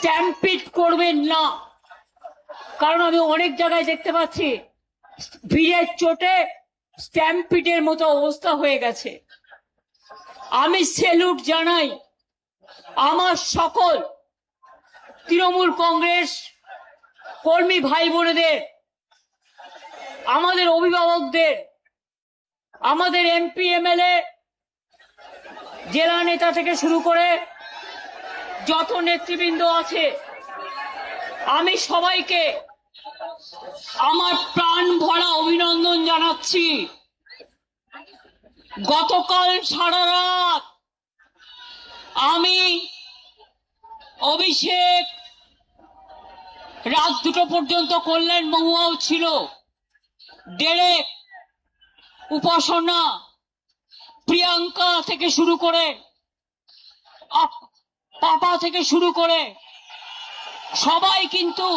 Stampede করবেন না, কারণ আমি অনেক জায়গায় দেখতে পাচ্ছি ভিড়ের চোটে স্ট্যাম্পিডের মতো অবস্থা হয়ে গেছে। আমি স্যালুট জানাই আমার সকল তৃণমূল কংগ্রেস কর্মী ভাই বোনেদের, আমাদের অভিভাবকদের, আমাদের এমপি এমএলএ, জেলা নেতা থেকে শুরু করে যত নেতৃবৃন্দ আছে, আমি সবাইকে আমার প্রাণ ভরা অভিনন্দন জানাচ্ছি। গতকাল সারা রাত আমি অভিষেক রাত 2টো পর্যন্ত কল্যাণ মহুয়াও ছিল, ডেরেক, উপাসনা, প্রিয়াঙ্কা থেকে শুরু করে পাপা থেকে শুরু করে সবাই কিন্তু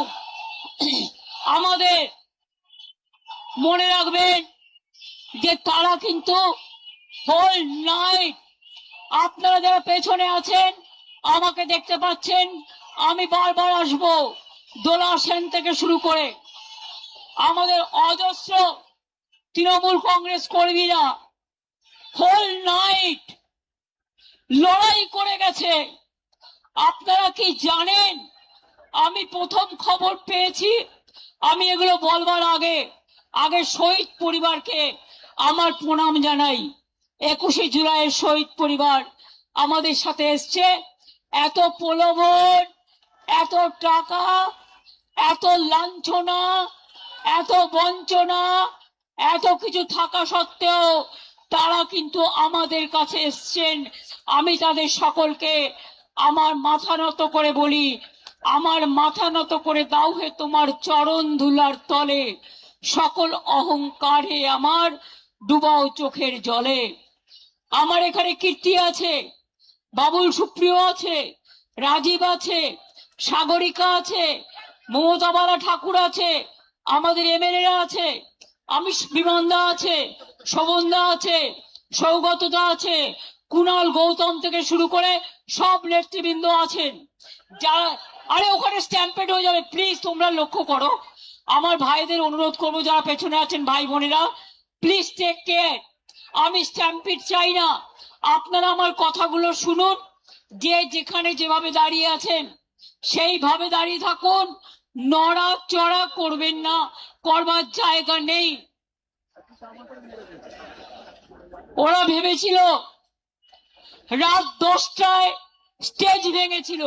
আমাদের মনে রাখবেন যে তারা কিন্তু হোল নাইট, আপনারা যারা পেছনে আছেন আমাকে দেখতে পাচ্ছেন, আমি বারবার আসবো, দোলা সেন থেকে শুরু করে আমাদের অজস্র তৃণমূল কংগ্রেস কর্মীরা হোল নাইট লড়াই করে গেছে। আপনারা কি জানেন, আমি প্রথম খবর পেয়েছি, আমি এগুলো বলবার আগে শহীদ পরিবারকে আমার প্রণাম জানাই। 21শে জুলাইয়ের শহীদ পরিবার আমাদের সাথে এসছে। এত প্রলোভন, এত টাকা, এত লাঞ্ছনা, এত বঞ্চনা, এত কিছু থাকা সত্ত্বেও তারা কিন্তু আমাদের কাছে এসছেন। আমি তাদের সকলকে আমার মাথা নত করে বলি, আমার মাথা নত করে দাও হে তোমার চরণ ধুলার তলে, সকল অহংকারে আমার ডুবাও চোখের জলে। আমার এখানে কীর্তি আছে, বাবুল সুপ্রিয় আছে, রাজীব আছে, সাগরিকা আছে, মমতাবালা ঠাকুর আছে, আমাদের এমএলএরা আছে, আমি বিমানদা আছে, শোভনদা আছে, সৌগতদা আছে, কুণাল গৌতম থেকে শুরু করে সব নেতৃবৃন্দ আছেন। যারা আরে ওখানে স্ট্যাম্পেড হয়ে যাবে, প্লিজ তোমরা লক্ষ্য করো। আমার ভাইদের অনুরোধ করবো, যারা পেছনে আছেন ভাই বোনেরা, প্লিজ টেক কেয়ার। আমি স্ট্যাম্পিড চাই না। আপনারা আমার কথাগুলো শুনুন, যে যেখানে যেভাবে দাঁড়িয়ে আছেন সেইভাবে দাঁড়িয়ে থাকুন, নড়াচড়া করবেন না, করবার জায়গা নেই। ওরা ভেবেছিল রাত 10টায় স্টেজ ভেঙেছিল,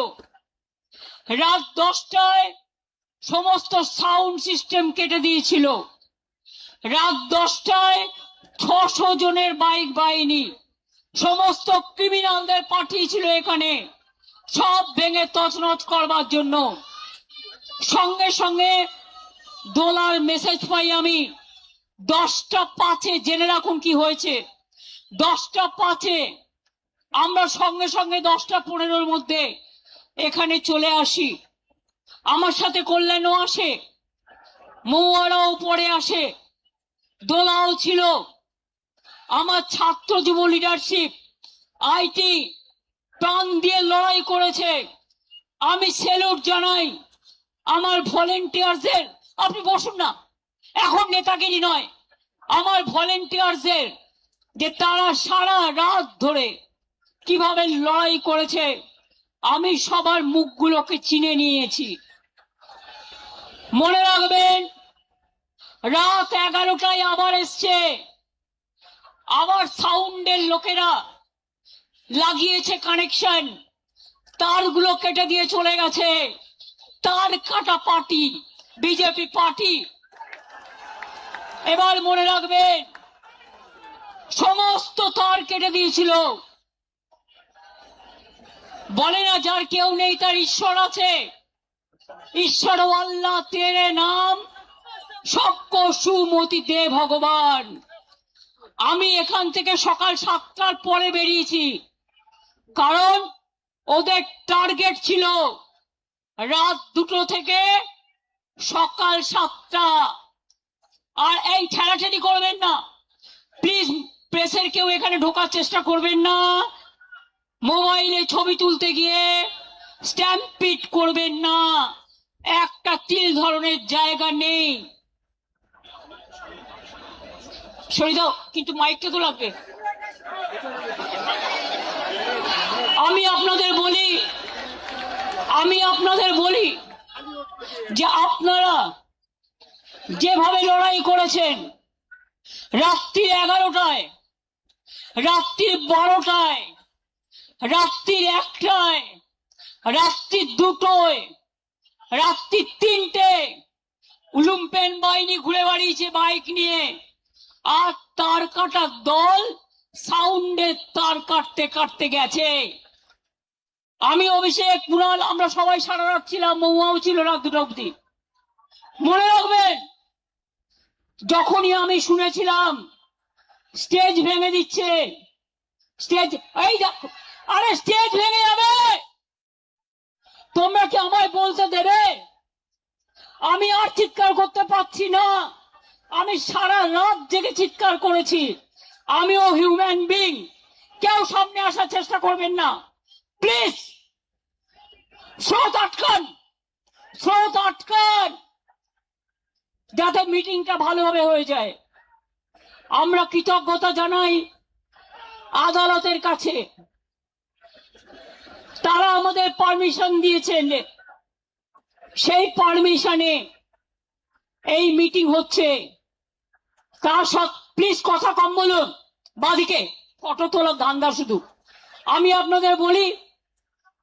রাত 10টায় সমস্ত সাউন্ড সিস্টেম কেটে দিয়েছিল, রাত 10টায় 600 জনের বাইক বাহিনী সমস্ত ক্রিমিনালদের পাঠিয়েছিল এখানে, সব ভেঙে তছনছ করবার জন্য। সঙ্গে সঙ্গে দোলার মেসেজ পাই আমি 10টা 5-এ, জেনে রাখুন কি হয়েছে। 10টা 5-এ আমরা সঙ্গে সঙ্গে 10টা 15-এর মধ্যে এখানে চলে আসি। আমার সাথে কল্যাণও আসে, মহুয়ারাও পরে আসে, দোলাও ছিল, আমার ছাত্র যুব লিডারশিপ আইটি প্রাণ দিয়ে লড়াই করেছে। আমি স্যালুট জানাই আমার ভলেন্টিয়ারদের। আপনি বসুন না, এখন নেতাগিরি নয়, আমার ভলেন্টিয়ারদের, যে তারা সারা রাত ধরে কিভাবে লড়াই করেছে। আমি সবার মুখগুলোকে চিনে নিয়েছি। মনে রাখবেন, রাত 11টায় আবার এসছে, আবার সাউন্ডের লোকেরা লাগিয়েছে কানেকশন, তারগুলো কেটে দিয়ে চলে গেছে। তার কাটা পার্টি বিজেপি পার্টি। এবার মনে রাখবেন, সমস্ত তার কেটে দিয়েছিল। বলে না যার কেউ নেই তার ঈশ্বর আছে। ঈশ্বর আল্লাহ তেরে নাম সবকো সুমতি দে ভগবান। আমি এখান থেকে সকাল 7টার পরে বেরিয়েছি, কারণ ওদের টার্গেট ছিল রাত 2টো থেকে সকাল 7টা। আর এই ঠেলাঠেলি করবেন না প্লিজ, প্রেসের কেউ এখানে ঢোকার চেষ্টা করবেন না। মোবাইলে ছবি তুলতে গিয়ে স্ট্যাম্পিড করবেন না, একটা তিল ধরনের জায়গা নেই। সরে দাও, কিন্তু মাইকটা তো লাগবে। আমি আপনাদের বলি যে আপনারা যেভাবে লড়াই করেছেন, রাত্রি 11টায়, রাত্রি 12টায়, রাত্রি 1টায়, রাত্রি 2টোয়, রাত্রি 3টে লুম্পেন বাহিনী ঘুরে বেড়িয়েছে বাইক নিয়ে, আর তার কাটার দল সাউন্ডের তার কাটতে কাটতে গেছে। আমি, অভিষেক, কুণাল, আমরা সবাই সারা রাত ছিলাম, মহুয়াও ছিল রাত 2টা অব্দি। মনে রাখবেন, যখনই আমি শুনেছিলাম স্টেজ ভেঙে দিচ্ছে, স্টেজ, এই দেখো, আরে স্টেজ ভেঙে যাবে, তোমরা কি আমায় বলতে দেবে? আমি আর চিৎকার করতে পারছি না। আমি সারা রাত জেগে চিৎকার করেছি। আমিও হিউম্যান বিং। কেউ সামনে আসার চেষ্টা করবেন না প্লিজ। স্রোত আটকান, স্রোত আটকান, যাতে মিটিংটা ভালোভাবে হয়ে যায়। আমরা কৃতজ্ঞতা জানাই আদালতের কাছে, তারা আমাদের পারমিশন দিয়েছেন, সেই পারমিশনে এই মিটিং হচ্ছে। তার সব প্লিজ কথা কম বলুন, বাদিকে ফটো তোলার ধান্দা শুধু। আমি আপনাদের বলি,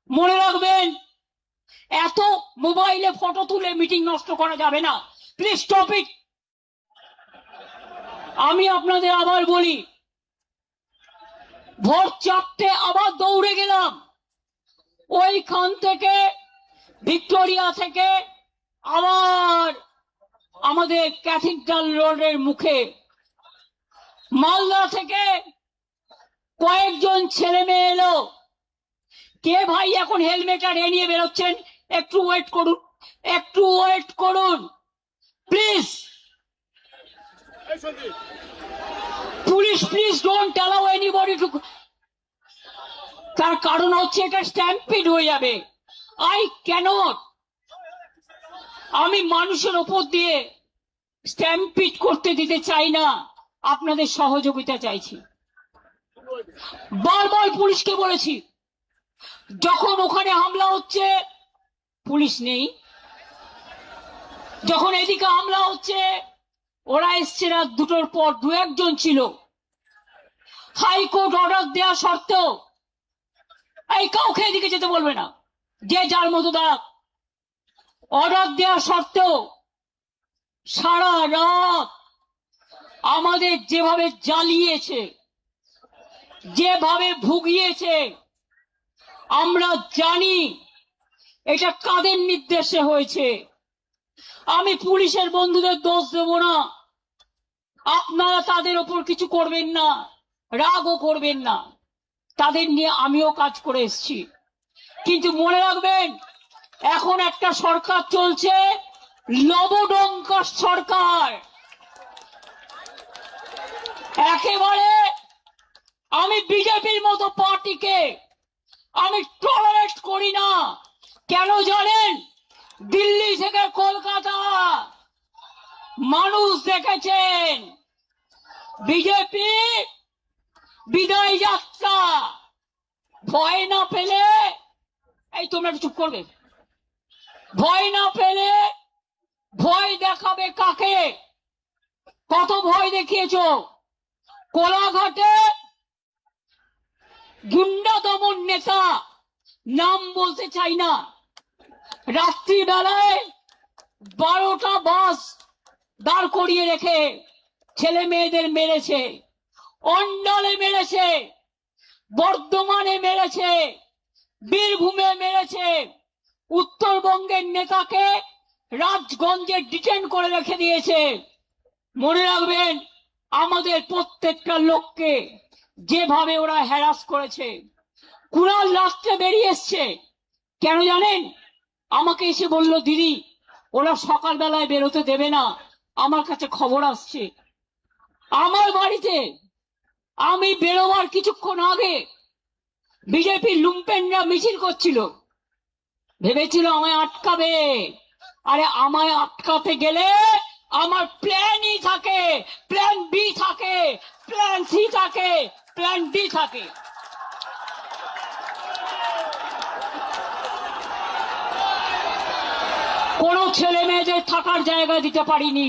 মনে রাখবেন, এত মোবাইলে ফটো তুলে মিটিং নষ্ট করা যাবে না, প্লিজ স্টপ ইট। আমি আপনাদের আবার বলি, ভোর 4টে আবার দৌড়ে গেলাম, ওইখান থেকে ভিক্টোরিয়া থেকে আবার আমাদের ক্যাথিড্রাল রোডের মুখে, মালদা থেকে কয়েকজন ছেলে মেয়ে এলো। কে ভাই এখন হেলমেট আর এ নিয়ে বেরোচ্ছেন? একটু ওয়েট করুন, একটু ওয়েট করুন please. Police, please don't allow anybody two. তার কারণ হচ্ছে এটা স্ট্যাম্পিড হয়ে যাবে। আই ক্যানট, আমি মানুষের ওপর দিয়ে স্ট্যাম্পিড করতে দিতে চাই না, আপনাদের সহযোগিতা চাইছি। বারবার পুলিশকে বলেছি, যখন ওখানে হামলা হচ্ছে পুলিশ নেই, যখন এদিকে হামলা হচ্ছে ওরা এসছে রাত 2টোর পর, 2-1জন ছিল। হাইকোর্ট অর্ডার দেওয়া সত্ত্বেও এই কাউকে এদিকে যেতে বলবে না, যে যার মতো দাঁড়াক। অর্ডার দেওয়া সত্ত্বেও সারা রাত আমাদের যেভাবে জ্বালিয়েছে, যেভাবে ভুগিয়েছে, আমরা জানি এটা কাদের নির্দেশে হয়েছে। আমি পুলিশের বন্ধুদের দোষ দেব না, আপনারা তাদের ওপর কিছু করবেন না, রাগও করবেন না, তাদের নিয়ে আমিও কাজ করে এসেছি। কিন্তু মনে রাখবেন, এখন একটা সরকার চলছে, লবডঙ্কা সরকার। একেবারে আমি বিজেপির মতো পার্টিকে আমি টলারেট করি না। কেন জানেন? দিল্লি থেকে কলকাতা মানুষ দেখেছেন বিজেপি বিদায় যাত্রা। ভয় না পেলে, এই তোমরা চুপ করবে, ভয় না পেলে ভয় দেখাবে কাকে? কত ভয় দেখিয়েছো? কোলাঘাটে গুন্ডা দমন নেতা, নাম বলতে চাই না, রাত্রিবেলায় 12টা বাস দাঁড় করিয়ে রেখে ছেলে মেয়েদের মেরেছে, অন্ডালে মেরেছে, বর্ধমানে মেরেছে, বীরভূমে মেরেছে। উত্তরবঙ্গের নেতাকে রাজগঞ্জে ডিটেন করে রেখে দিয়েছে। মনে রাখবেন, আমাদের প্রত্যেকটা লোককে যেভাবে ওরা হ্যারাস করেছে। কুণাল রাত্রে বেরিয়ে এসছে, কেন জানেন? আমাকে এসে বলল, দিদি ওরা সকালবেলায় বেরোতে দেবে না, আমার কাছে খবর আসছে। আমার বাড়িতে আমি বেরোবার কিছুক্ষণ আগে বিজেপি লুম্পেনরা মিছিল করছিল, ভেবেছিল আমায় আটকাবে। আরে আমায় আটকাতে গেলে আমার প্ল্যানই থাকে, প্ল্যান বি থাকে, প্ল্যান সি থাকে, প্ল্যান ডি থাকে। কোনো ছেলে মেয়েদের থাকার জায়গা দিতে পারিনি,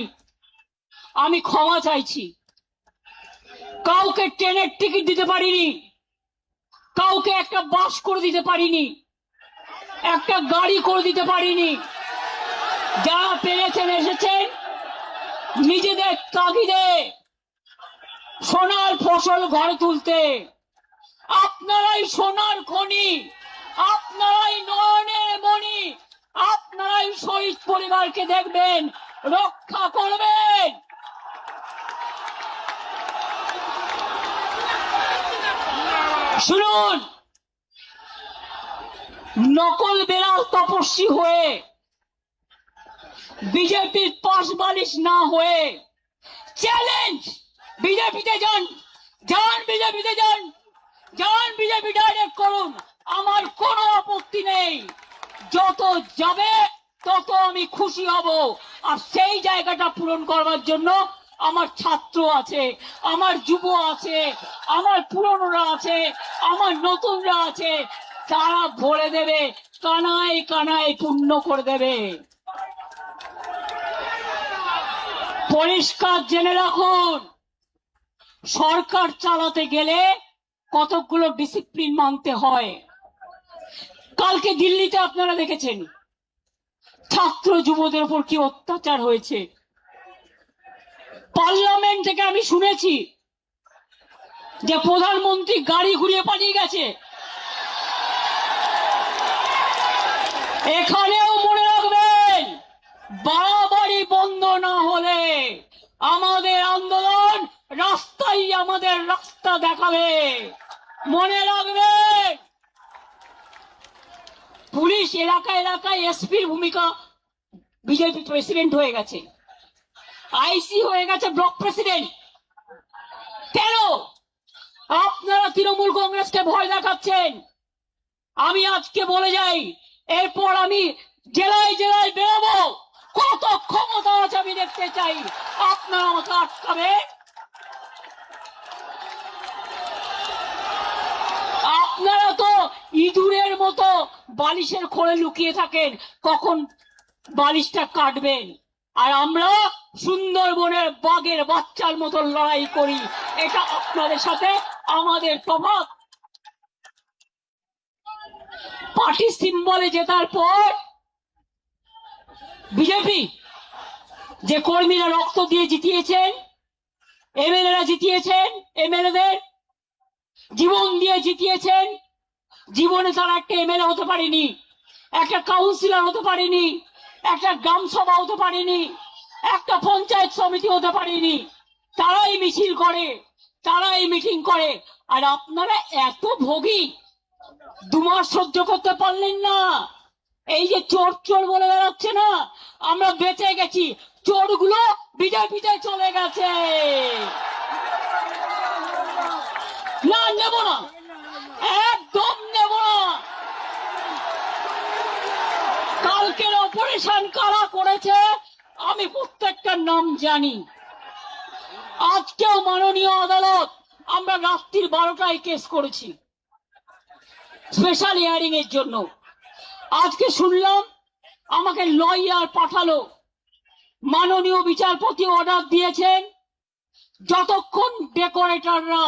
আমি ক্ষমা চাইছি। কাউকে ট্রেনের টিকিট দিতে পারিনি, কাউকে একটা বাস করে দিতে পারিনি, একটা গাড়ি করে দিতে পারিনি। যারা পেরেছেন এসেছেন নিজেদের তাগিদে সোনার ফসল ঘরে তুলতে। আপনারাই সোনার খনি, আপনারাই নয়নের মণি, আপনারাই শহীদ পরিবারকে দেখবেন, রক্ষা করবেন। শুনুন, নকল বেড়াল তপস্বী হয়ে বিজেপির পাশ বালিশ না হয়ে চ্যালেঞ্জ, বিজেপিতে যান, যান বিজেপিতে যান, যান বিজেপি ডাইরেক্ট করুন, আমার কোনো আপত্তি নেই। যত যাবে তত আমি খুশি হব। আর সেই জায়গাটা পূরণ করবার জন্য আমার ছাত্র আছে, আমার যুব আছে, আমার পুরনোরা আছে, আমার নতুনরা আছে, তারা ভরে দেবে, কানায় কানায় পূর্ণ করে দেবে। পরিষ্কার জেনে রাখুন, সরকার চালাতে গেলে কতগুলো ডিসিপ্লিন মানতে হয়। কালকে দিল্লিতে আপনারা দেখেছেন ছাত্র যুবদের উপর কি অত্যাচার হয়েছে। পার্লামেন্ট থেকে আমি শুনেছি যে প্রধানমন্ত্রী গাড়ি ঘুরিয়ে পালিয়ে গেছে। এখানেও মনে রাখবেন, বাড়াবাড়ি বন্ধ না হলে আমাদের আন্দোলন রাস্তায় আমাদের রাস্তা দেখাবে। মনে রাখবেন, পুলিশ এলাকায় এলাকায় এসপির ভূমিকা, বিজেপি প্রেসিডেন্ট হয়ে গেছে, আইসি হয়ে গেছে ব্লক প্রেসিডেন্ট। কেন আপনারা তৃণমূল কংগ্রেসকে ভয় দেখাচ্ছেন? আমি আজকে বলে যাই, এরপর আমি জেলায় জেলায় বেরোবো, কত ক্ষমতা আছে আমি দেখতে চাই। আপনারা আমাকে আটকাবে? আপনারা তো ইঁদুরের মতো বালিশের খোলে লুকিয়ে থাকেন, কখন বালিশটা কাটবেন। আর আমরা সুন্দরবনের বাঘের বাচ্চার মতো লড়াই করি। এটা আপনাদের সাথে আমাদের তফাৎ। পার্টি সিম্বলে জেতার পর বিজেপি যে কর্মীরা রক্ত দিয়ে জিতিয়েছেন, এমএলএরা জিতিয়েছেন, এমএলএদের জীবন দিয়ে জিতিয়েছেন, জীবনে তারা একটা এমএলএ হতে পারেনি, একটা কাউন্সিলর হতে পারেনি, একটা গ্রাম সভা হতে পারেনি, একটা পঞ্চায়েত সমিতি হতে পারেনি। তারাই মিছিল করে, তারাই মিটিং করে। আর আপনারা এত ভোগী, 2 মাস সহ্য করতে পারলেন না। এই যে চোর চোর বলে বেড়াচ্ছে না, আমরা বেঁচে গেছি, চোরগুলো বিজেপিতে চলে গেছে। না, নেব না, একদম নেব না। কালকের অপারেশন কারা করেছে আমি প্রত্যেকটার নাম জানি। আজকেও মাননীয় আদালত, আমরা রাত্রির 12টায় কেস করেছি স্পেশাল হিয়ারিং এর জন্য। আজকে শুনলাম আমাকে লয়ার পাঠালো, মাননীয় বিচারপতি অর্ডার দিয়েছেন যতক্ষণ ডেকোরেটররা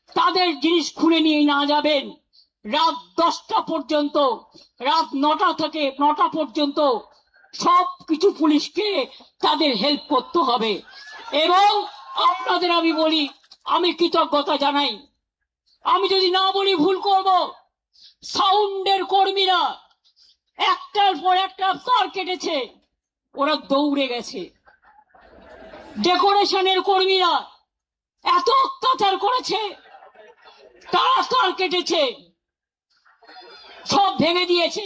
তাদের জিনিস খুলে নিয়ে না যাবেন, রাত 10টা পর্যন্ত, রাত 9টা থেকে 9টা পর্যন্ত সবকিছু পুলিশকে তাদের হেল্প করতে হবে। এবং আপনাদের আমি বলি, আমি কৃতজ্ঞতা জানাই, আমি যদি না বলি ভুল করব। সাউন্ডের কর্মীরা একটার পর একটা তার কেটেছে, ওরা দৌড়ে গেছে। ডেকোরেশনের কর্মীরা এত অত্যাচার করেছে, তারা তার কেটেছে, সব ভেঙে দিয়েছে।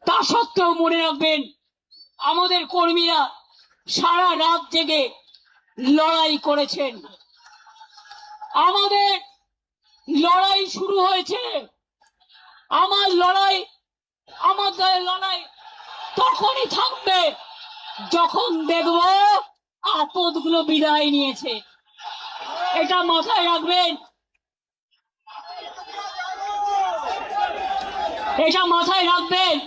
তা সত্ত্বেও মনে রাখবেন, আমাদের কর্মীরা সারা রাত জেগে লড়াই করেছেন। আমাদের লড়াই শুরু হয়েছে, আমার লড়াই আমাদের লড়াই তখনই থাকবে যখন দেখব আপদগুলো বিদায় নিয়েছে। এটা মাথায় রাখবেন, এটা মাথায় রাখবেন।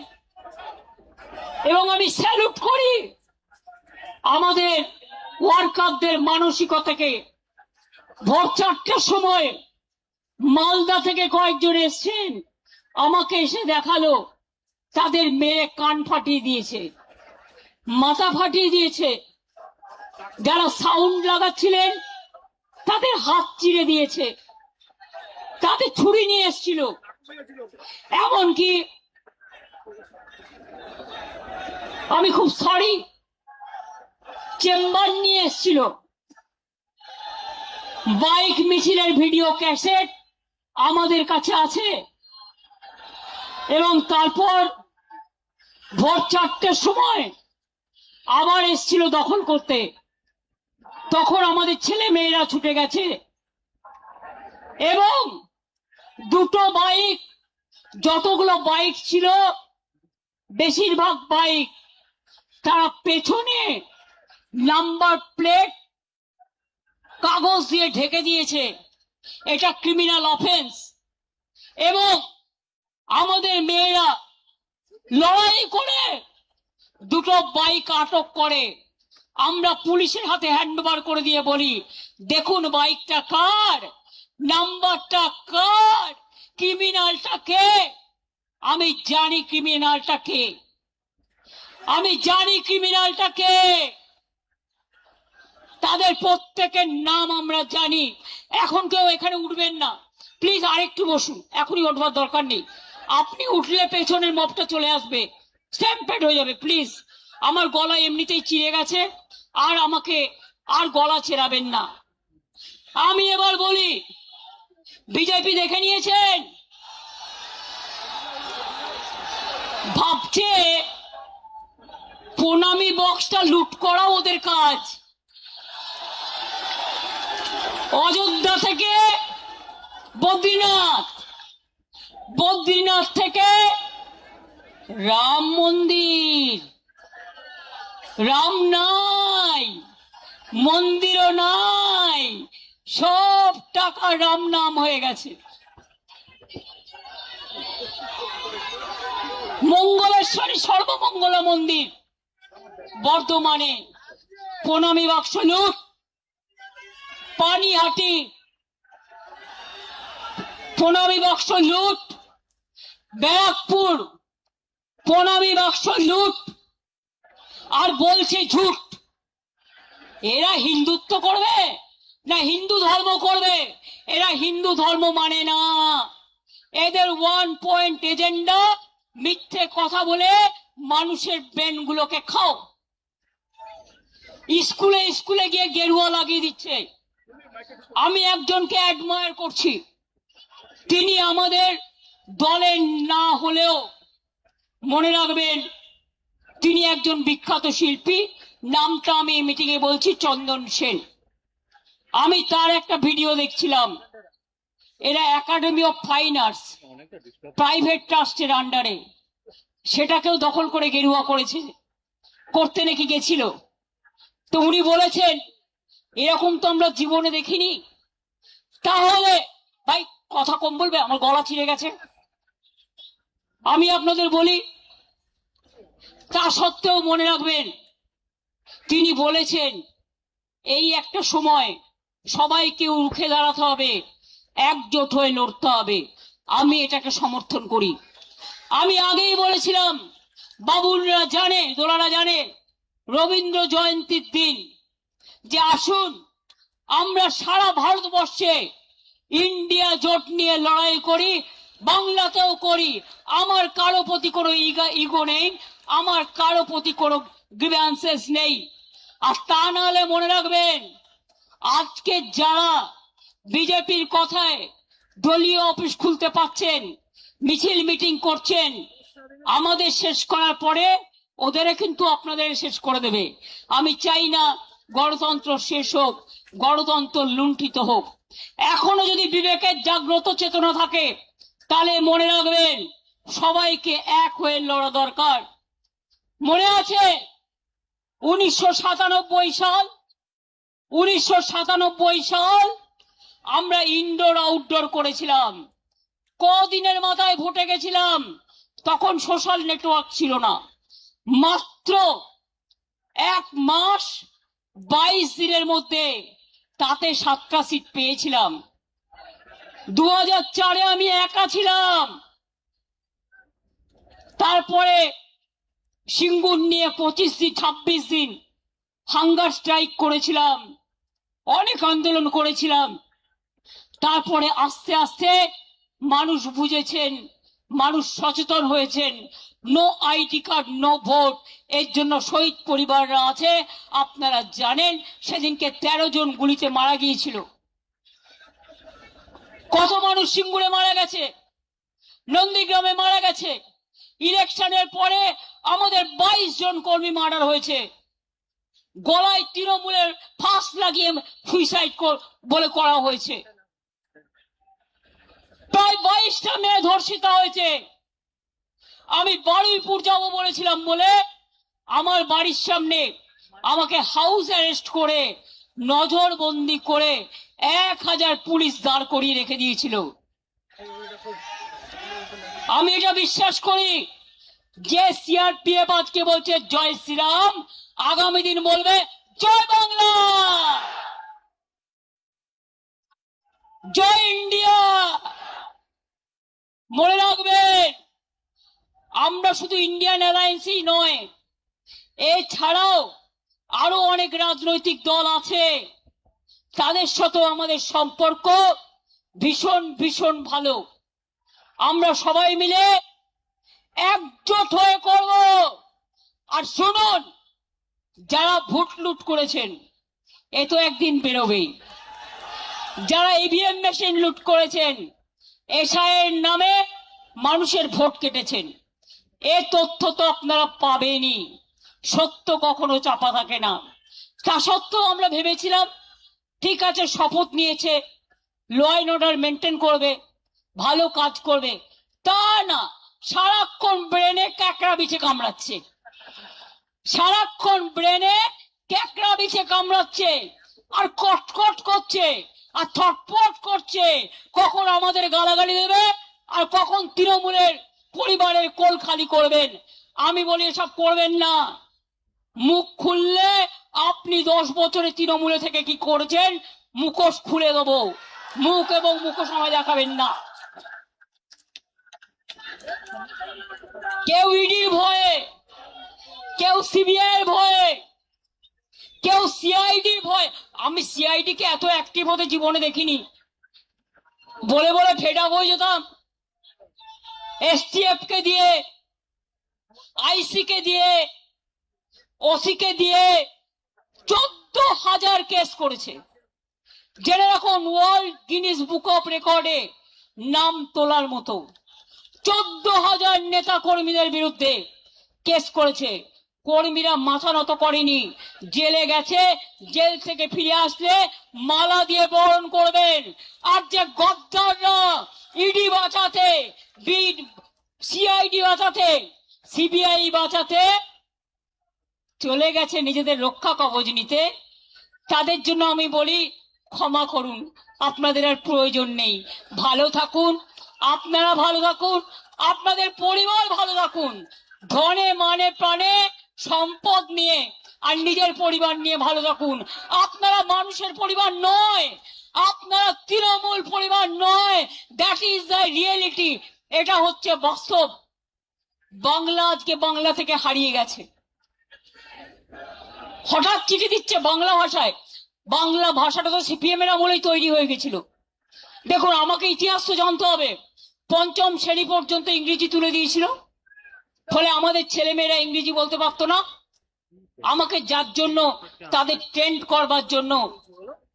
এবং আমি স্যালুট করি আমাদের ওয়ার্কারদের মানসিকতাকে। ভোর 4টার সময় মালদা থেকে কয়েকজন এসছেন, আমাকে এসে দেখালো তাদের মেয়ে কান ফাটিয়ে দিয়েছে, মাথা ফাটিয়ে দিয়েছে। যারা সাউন্ড লাগাচ্ছিলেন তাদের হাত চিরে দিয়েছে, তাদের ছুরি নিয়ে এসেছিল, এমনকি আমি খুব সরি চেম্বার নিয়ে এসেছিল। বাইক মিছিলের ভিডিও ক্যাসেট আমাদের কাছে আছে। এবং তারপর ভোর 4টার সময় আবার এসেছিল দখল করতে, তখন আমাদের ছেলে মেয়েরা ছুটে গেছে এবং দুটো বাইক, যতগুলো বাইক ছিল বেশিরভাগ বাইক তারা পেছনে নাম্বার প্লেট কাগজ দিয়ে ঢেকে দিয়েছে। এটা ক্রিমিনাল অফেন্স। এবং আমাদের মেয়েরা লড়াই করে দুটো বাইক আটক করে। আমরা পুলিশের হাতে হ্যান্ডওভার করে দিয়ে বলি, দেখুন বাইকটা কার, নাম্বারটা কার, ক্রিমিনালটা কে। আমি জানি ক্রিমিনালটা কে, আমি জানি ক্রিমিনালটা কে। তাদের প্রত্যেকের নাম আমরা জানি। এখন কেউ এখানে উঠবেন না প্লিজ, আরেকটু বসুন, এখনই উঠবার দরকার নেই। আপনি উঠলে পেছনের মবটা চলে আসবে, স্ট্যাম্পেড হয়ে যাবে। প্লিজ, আমার গলা এমনিতেই চিড়ে গেছে, আর আমাকে আর গলা চেরাবেন না। আমি এবার বলি, বিজেপি দেখে নিয়েছেন, ভাবছে প্রণামী বক্সটা লুট করা ওদের কাজ। অযোধ্যা থেকে বদ্রীনাথ, বদ্রীনাথ থেকে রাম মন্দির, রাম নাই, মন্দিরও নাই, সব টাকা রাম নাম হয়ে গেছে। মঙ্গলেশ্বরী সর্বমঙ্গলা মন্দির বর্ধমানে প্রণামী বাক্স লুট, পানিহাটি প্রণামী বাক্স লুট, ব্যারাকপুর প্রণামী বাক্স লুট, আর বলছে ঝুট। এরা হিন্দুত্ব করবে না হিন্দু ধর্ম করবে? এরা হিন্দু ধর্ম মানে না। এদের 1 পয়েন্ট এজেন্ডা, মিথ্যে কথা বলে মানুষের ব্রেন গুলোকে খাও। স্কুলে স্কুলে গিয়ে গেরুয়া লাগিয়ে দিচ্ছে। আমি একজনকে অ্যাডমায়ার করছি, তিনি আমাদের দলের না হলেও মনে রাখবেন তিনি একজন বিখ্যাত শিল্পী। নামটা আমি মিটিং এ বলছি, চন্দন সেন। আমি তার একটা ভিডিও দেখছিলাম। এরা academy of fine arts private ট্রাস্টের আন্ডারে, সেটাকেও দখল করে গেরুয়া করেছে, করতে নাকি গেছিল। তো উনি বলেছেন এরকম তো আমরা জীবনে দেখিনি। তাহলে ভাই কথা কম বলবে, আমার গলা ছিঁড়ে গেছে। আমি আপনাদের বলি, তা সত্ত্বেও মনে রাখবেন তিনি বলেছেন এই একটা সময় সবাইকে রুখে দাঁড়াতে হবে, একজোট হয়ে লড়তে হবে। আমি এটাকে সমর্থন করি। আমি আগেই বলেছিলাম, বাবুলরা জানে, দোলারা জানে, রবীন্দ্র জয়ন্তীর দিন যে আসুন আমরা সারা ভারতবর্ষে ইন্ডিয়া জোট নিয়ে লড়াই করি, বাংলাতেও করি। আমার কারো প্রতি কোনো ইগো নেই, আমার কারো প্রতি কোনো গ্রিভ্যান্সেস নেই। আর তা নাহলে মনে রাখবেন, আজকে যারা বিজেপির কথায় দলীয় অফিস খুলতে পারছেন, মিছিল মিটিং করছেন, আমাদের শেষ করার পরে ওদের কিন্তু আপনাদের শেষ করে দেবে। আমি চাই না গণতন্ত্র শেষ হোক, গণতন্ত্র লুণ্ঠিত হোক। এখনো যদি বিবেকের জাগ্রত চেতনা থাকে তাহলে মনে রাখবেন সবাইকে এক হয়ে লড়া দরকার। মনে আছে 1997 সাল আমরা ইনডোর আউটডোর করেছিলাম। কদিনের মাথায় ভোটে গেছিলাম, তখন সোশ্যাল নেটওয়ার্ক ছিল না। মাত্র 1 মাস 22 দিনের মধ্যে তাতে 7টা সিট পেয়েছিলাম। 2004 আমি একা ছিলাম। তারপরে সিঙ্গুর নিয়ে 26 দিন হাঙ্গার স্ট্রাইক করেছিলাম, অনেক আন্দোলন করেছিলাম। তারপরে আস্তে আস্তে মানুষ বুঝেছেন, মানুষ সচেতন হয়েছেন। No ID card no vote, এর জন্য শহীদ পরিবাররা আছে। আপনারা জানেন সেদিনকে 13 জন গুলিতে মারা গিয়েছিল। কত মানুষ সিঙ্গুরে মারা গেছে, নন্দীগ্রামে মারা গেছে। ইলেকশনের পরে আমাদের 22 জন কর্মী মার্ডার হয়েছে। গলায় তৃণমূলের ফাঁস লাগিয়ে সুইসাইড বলে করা হয়েছে। প্রায় 22টা মেয়ে ধর্ষিতা হয়েছে। আমি বারুইপুর যাব বলেছিলাম বলে আমার বাড়ির সামনে আমাকে হাউস অ্যারেস্ট করে নজরবন্দি করে 1000 পুলিশ দাঁড় করিয়ে রেখে দিয়েছিল। আমি এটা বিশ্বাস করি যে সিআরপিএফ আজকে বলছে জয় শ্রীরাম, আগামী দিন বলবে জয় বাংলা, জয় ইন্ডিয়া। মনে রাখবেন, আমরা শুধু ইন্ডিয়ান অ্যালায়েন্সই নয়, এছাড়াও আরো অনেক রাজনৈতিক দল আছে, তাদের সাথেও আমাদের সম্পর্ক ভীষণ ভীষণ ভালো। আমরা সবাই মিলে একজোট হয়ে করব। আর শুনুন, যারা ভোট লুট করেছেন এ তো একদিন বেরোবেই। যারা ইভিএম মেশিন লুট করেছেন, এসআইয়ের নামে মানুষের ভোট কেটেছেন, এ তথ্য তো আপনারা পাবেনই। সত্য কখনো চাপা থাকে না। তা সত্ত্বেও আমরা ভেবেছিলাম ঠিক আছে, শপথ নিয়েছে, ল অ্যান্ড অর্ডার মেনটেন করবে, ভালো কাজ করবে। তা না, সারাক্ষণ ব্রেনে ক্যাকড়া বিছে কামড়াচ্ছে, সারাক্ষণ ব্রেনে ক্যাকড়া বিছে কামড়াচ্ছে, আর কটকট করছে, আর ছটফট করছে, কখন আমাদের গালাগালি দেবে আর কখন তৃণমূলের পরিবারের কোল খালি করবেন। আমি বলি এসব করবেন না। মুখ খুললে আপনি 10 বছরে তৃণমূলে থেকে কি করেছেন মুখোশ খুলে দেবো। মুখ এবং মুখোশ আমায় দেখাবেন না। কেউ ইডির ভয়ে, কেউ সিবিআই এর ভয়ে, কেউ সিআইডির ভয়। আমি সিআইডি কে এত অ্যাক্টিভ হতে জীবনে দেখিনি। বলে বলে ফেড আপ হয়ে যেতাম। এসটিএফ কে দিয়ে, আইসি কে দিয়ে, ওসি কে দিয়ে 14,000 কেস করেছে। জেনে রাখুন, ওয়ার্ল্ড গিনিস বুক অফ রেকর্ডে নাম তোলার মতো 14,000 নেতা কর্মীদের বিরুদ্ধে কেস করেছে। কর্মীরা মাথা নত করেনি, জেলে গেছে। জেল থেকে ফিরে আসলে মালা দিয়ে বরণ করবেন। আর যে গদ্দাররা ইডি বাঁচাতে, সিআইডি বাঁচাতে, সিবিআই বাঁচাতে চলে গেছে নিজেদের রক্ষা কবচ নিতে, তাদের জন্য আমি বলি ক্ষমা করুন, আপনাদের আর প্রয়োজন নেই। ভালো থাকুন, আপনারা ভালো থাকুন, আপনাদের পরিবার ভালো থাকুন। ধনে মানে প্রাণে সম্পদ নিয়ে আর নিজের পরিবার নিয়ে ভালো থাকুন। আপনারা মানুষের পরিবার নয়, আপনারা তৃণমূল পরিবার নয়। That is the reality. এটা হচ্ছে বাস্তব। বাংলা আজকে বাংলা থেকে হারিয়ে গেছে। হঠাৎ চিঠি দিচ্ছে বাংলা ভাষায়। বাংলা ভাষাটা তো সিপিএম এর আমলেই তৈরি হয়ে গেছিল। দেখুন, আমাকে ইতিহাস তো জানতে হবে। 5ম শ্রেণী পর্যন্ত ইংরেজি তুলে দিয়েছিল, ফলে আমাদের ছেলেমেয়েরা ইংরেজি বলতে পারতো না। আমাকে যার জন্য, তাদের ট্রেন্ড করবার জন্য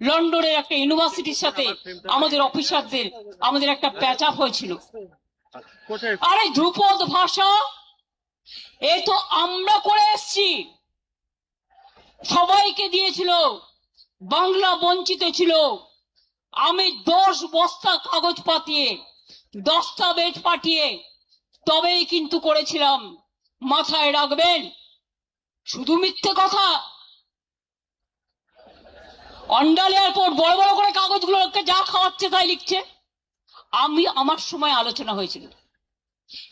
লন্ডনের একটা ইউনিভার্সিটির সাথে আমাদের অফিসারদের আমাদের একটা প্যাচ আপ হয়েছিল। আরে ধ্রুপদ ভাষা এ তো আমরা করে এসছি, সবাইকে দিয়েছিল। বাংলা বঞ্চিত ছিল। আমি 10 বস্তা কাগজ পাঠিয়ে, দস্তাবেজ পাঠিয়ে তবেই কিন্তু করেছিলাম। মাথায় রাখবেন, শুধু মিথ্যে কথা। অন্ডাল এয়ারপোর্ট বড় বড় করে কাগজগুলোকে যা খাওয়াচ্ছে তাই লিখছে। আমার সময় আলোচনা হয়েছিল,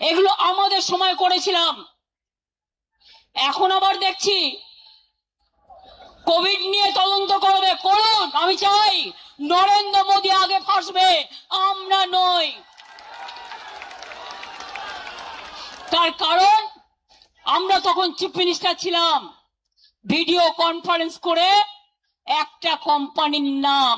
এগুলো আমাদের সময় করেছিলাম। এখন আবার দেখছি কোভিড নিয়ে তদন্ত করবে, করুন। আমি চাই নরেন্দ্র মোদী আগে ফাঁসবে, আমরা নই। তার কারণ আমরা তখন চিফ মিনিস্টার ছিলাম, ভিডিও কনফারেন্স করে একটা কোম্পানির নাম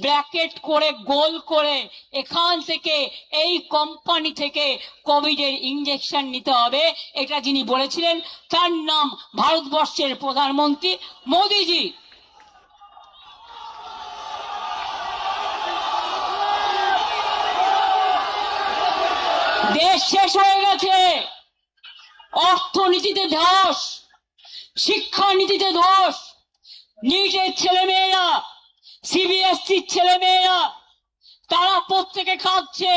ব্র্যাকেট করে গোল করে এখান থেকে এই কোম্পানি থেকে কোভিডের ইঞ্জেকশন নিতে হবে, এটা যিনি বলেছিলেন তার নাম ভারতবর্ষের প্রধানমন্ত্রী মোদীজি। দেশ শেষ হয়ে গেছে, অর্থনীতিতে ধস, শিক্ষানীতিতে ধস। নিটের ছেলেমেয়েরা, সিবিএসসির ছেলেমেয়েরা, তারা প্রত্যেকে কাঁদছে।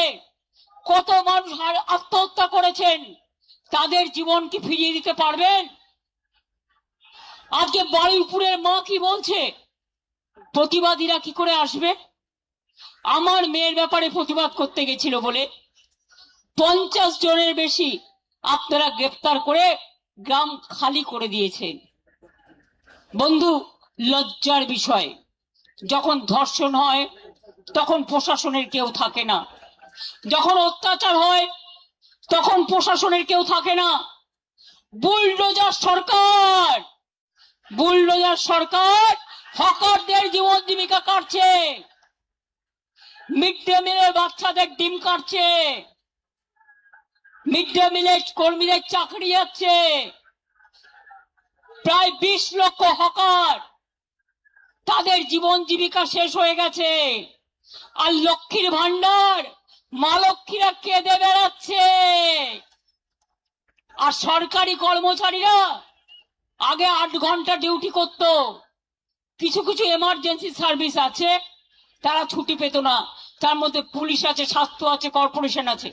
কত মানুষ আত্মহত্যা করেছেন, তাদের জীবন কি ফিরিয়ে দিতে পারবেন? আজকে বারুইপুরের মা কি বলছে, প্রতিবাদীরা কি করে আসবে? আমার মেয়ের ব্যাপারে প্রতিবাদ করতে গেছিল বলে 50 জনের বেশি আপনারা গ্রেফতার করে গ্রাম খালি করে দিয়েছেন। বন্ধু, লজ্জার বিষয়, যখন ধর্ষণ হয় তখন প্রশাসনের কেউ থাকে না, যখন অত্যাচার হয় তখন প্রশাসনের কেউ থাকে না। বুলডোজার সরকার, বুলডোজার সরকার হকারদের জীবন জীবিকা কাটছে, মিড ডে মিলের বাচ্চাদের ডিম কাটছে, মিড ডে মিলের কর্মীদের চাকরি যাচ্ছে। প্রায় 20 লক্ষ হকার, তাদের জীবন জীবিকা শেষ হয়ে গেছে। আর লক্ষ্মীর ভান্ডার মা লক্ষ্মীরা কেঁদে বেড়াচ্ছে। আর সরকারি কর্মচারীরা আগে 8 ঘন্টা ডিউটি করত, কিছু কিছু এমার্জেন্সি সার্ভিস আছে তারা ছুটি পেত না, তার মধ্যে পুলিশ আছে, স্বাস্থ্য আছে, কর্পোরেশন আছে।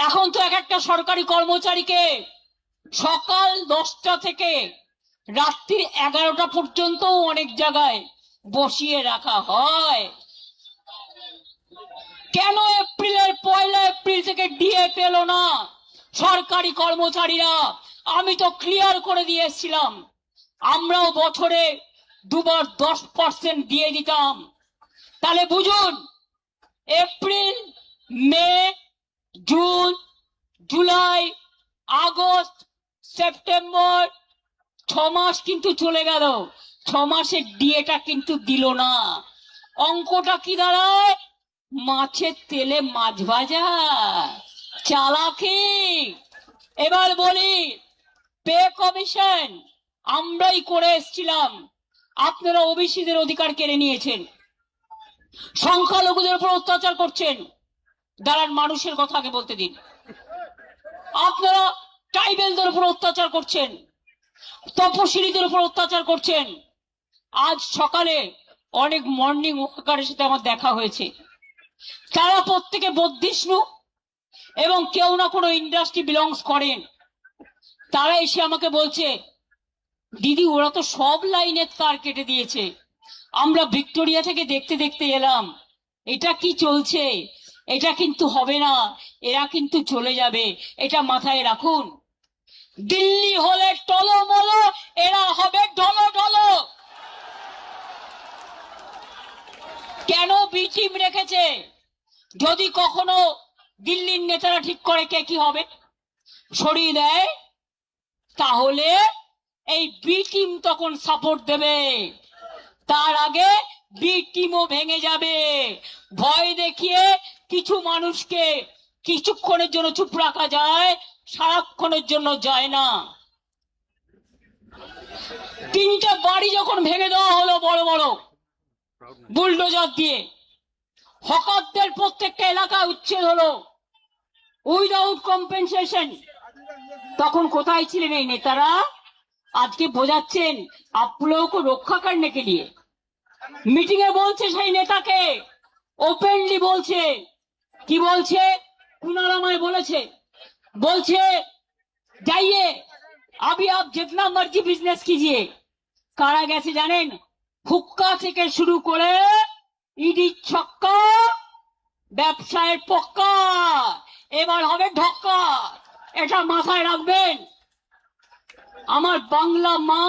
এখন তো এক একটা সরকারি কর্মচারীকে সকাল 10টা থেকে রাত্রি 11টা পর্যন্ত অনেক জায়গায় বসিয়ে রাখা হয়। কেন এপ্রিলের 1 এপ্রিল থেকে ডিএ পেল না সরকারি কর্মচারীরা? আমি তো ক্লিয়ার করে দিয়েছিলাম, আমরাও বছরে 2 বার 10% দিয়ে দিতাম। তাহলে বুঝুন, এপ্রিল, মে, জুন, জুলাই, আগস্ট, সেপ্টেম্বর, 6 মাস কিন্তু চলে গেল, 6 মাসের ডিএটা কিন্তু দিল না। অঙ্কটা কি দাঁড়ায়? মাছের তেলে মাছ ভাজা, চালাকি। এবার বলি, পে কমিশন আমরাই করে এসেছিলাম, আপনারা ওবিসিদের অধিকার কেড়ে নিয়েছেন, সংখ্যালঘুদের উপর অত্যাচার করছেন। দাঁড়ান, মানুষের কথা আগে বলতে দিন। আপনারা ট্রাইবেলদের উপর অত্যাচার করছেন, তপশিলীদের উপর অত্যাচার করছেন। আজ সকালে অনেক মর্নিং ওয়াকারের সাথে আমার দেখা হয়েছে, তারা প্রত্যেকে বৌদ্ধিষ্ণু এবং কেউ না কোনো ইন্ডাস্ট্রি বিলংস করেন। তারা এসে আমাকে বলছে, দিদি ওরা তো সব লাইনের তার কেটে দিয়েছে, আমরা ভিক্টোরিয়া থেকে দেখতে দেখতে এলাম, এটা কি চলছে? এটা কিন্তু হবে না, এরা কিন্তু চলে যাবে, এটা মাথায় রাখুন। দিল্লি হলে টলমলো, এরা হবে ঢলো ঢলো। কেন বি টিম রেখেছে? যদি কখনো দিল্লির নেতারা ঠিক করে কে কি হবে, সরিয়ে দেয়, তাহলে এই বি টিম তখন সাপোর্ট দেবে। তার আগে বি টিমও ভেঙে যাবে। ভয় দেখিয়ে কিছু মানুষকে কিছুক্ষণের জন্য চুপ রাখা যায়, সারাক্ষণের জন্য যায় না। 3টে বাড়ি যখন ভেঙে দেওয়া হলো বড় বড় বুলডোজার দিয়ে, হকারদের প্রত্যেকটা এলাকা উচ্ছেদ হলো উইদাউট কম্পেনসেশন, তখন কোথায় ছিলেন এই নেতারা? আজকে বোঝাচ্ছেন আপ লোগোं को রক্ষা करने के लिए। মিটিং এ বলছে সেই নেতাকে, ওপেনলি বলছে, কি বলছে? কুণাল আমায় বলেছে, बोलছে जाइए अभी आप जितना मर्जी बिजनेस कीजिए। কারা গেছে জানেন? হুক্কা থেকে শুরু করে ইডি ছক্কা, ব্যবসায়ের পক্কা, এবার হবে ঢক্কা। এটা মাথায় রাখবেন। আমার বাংলা মা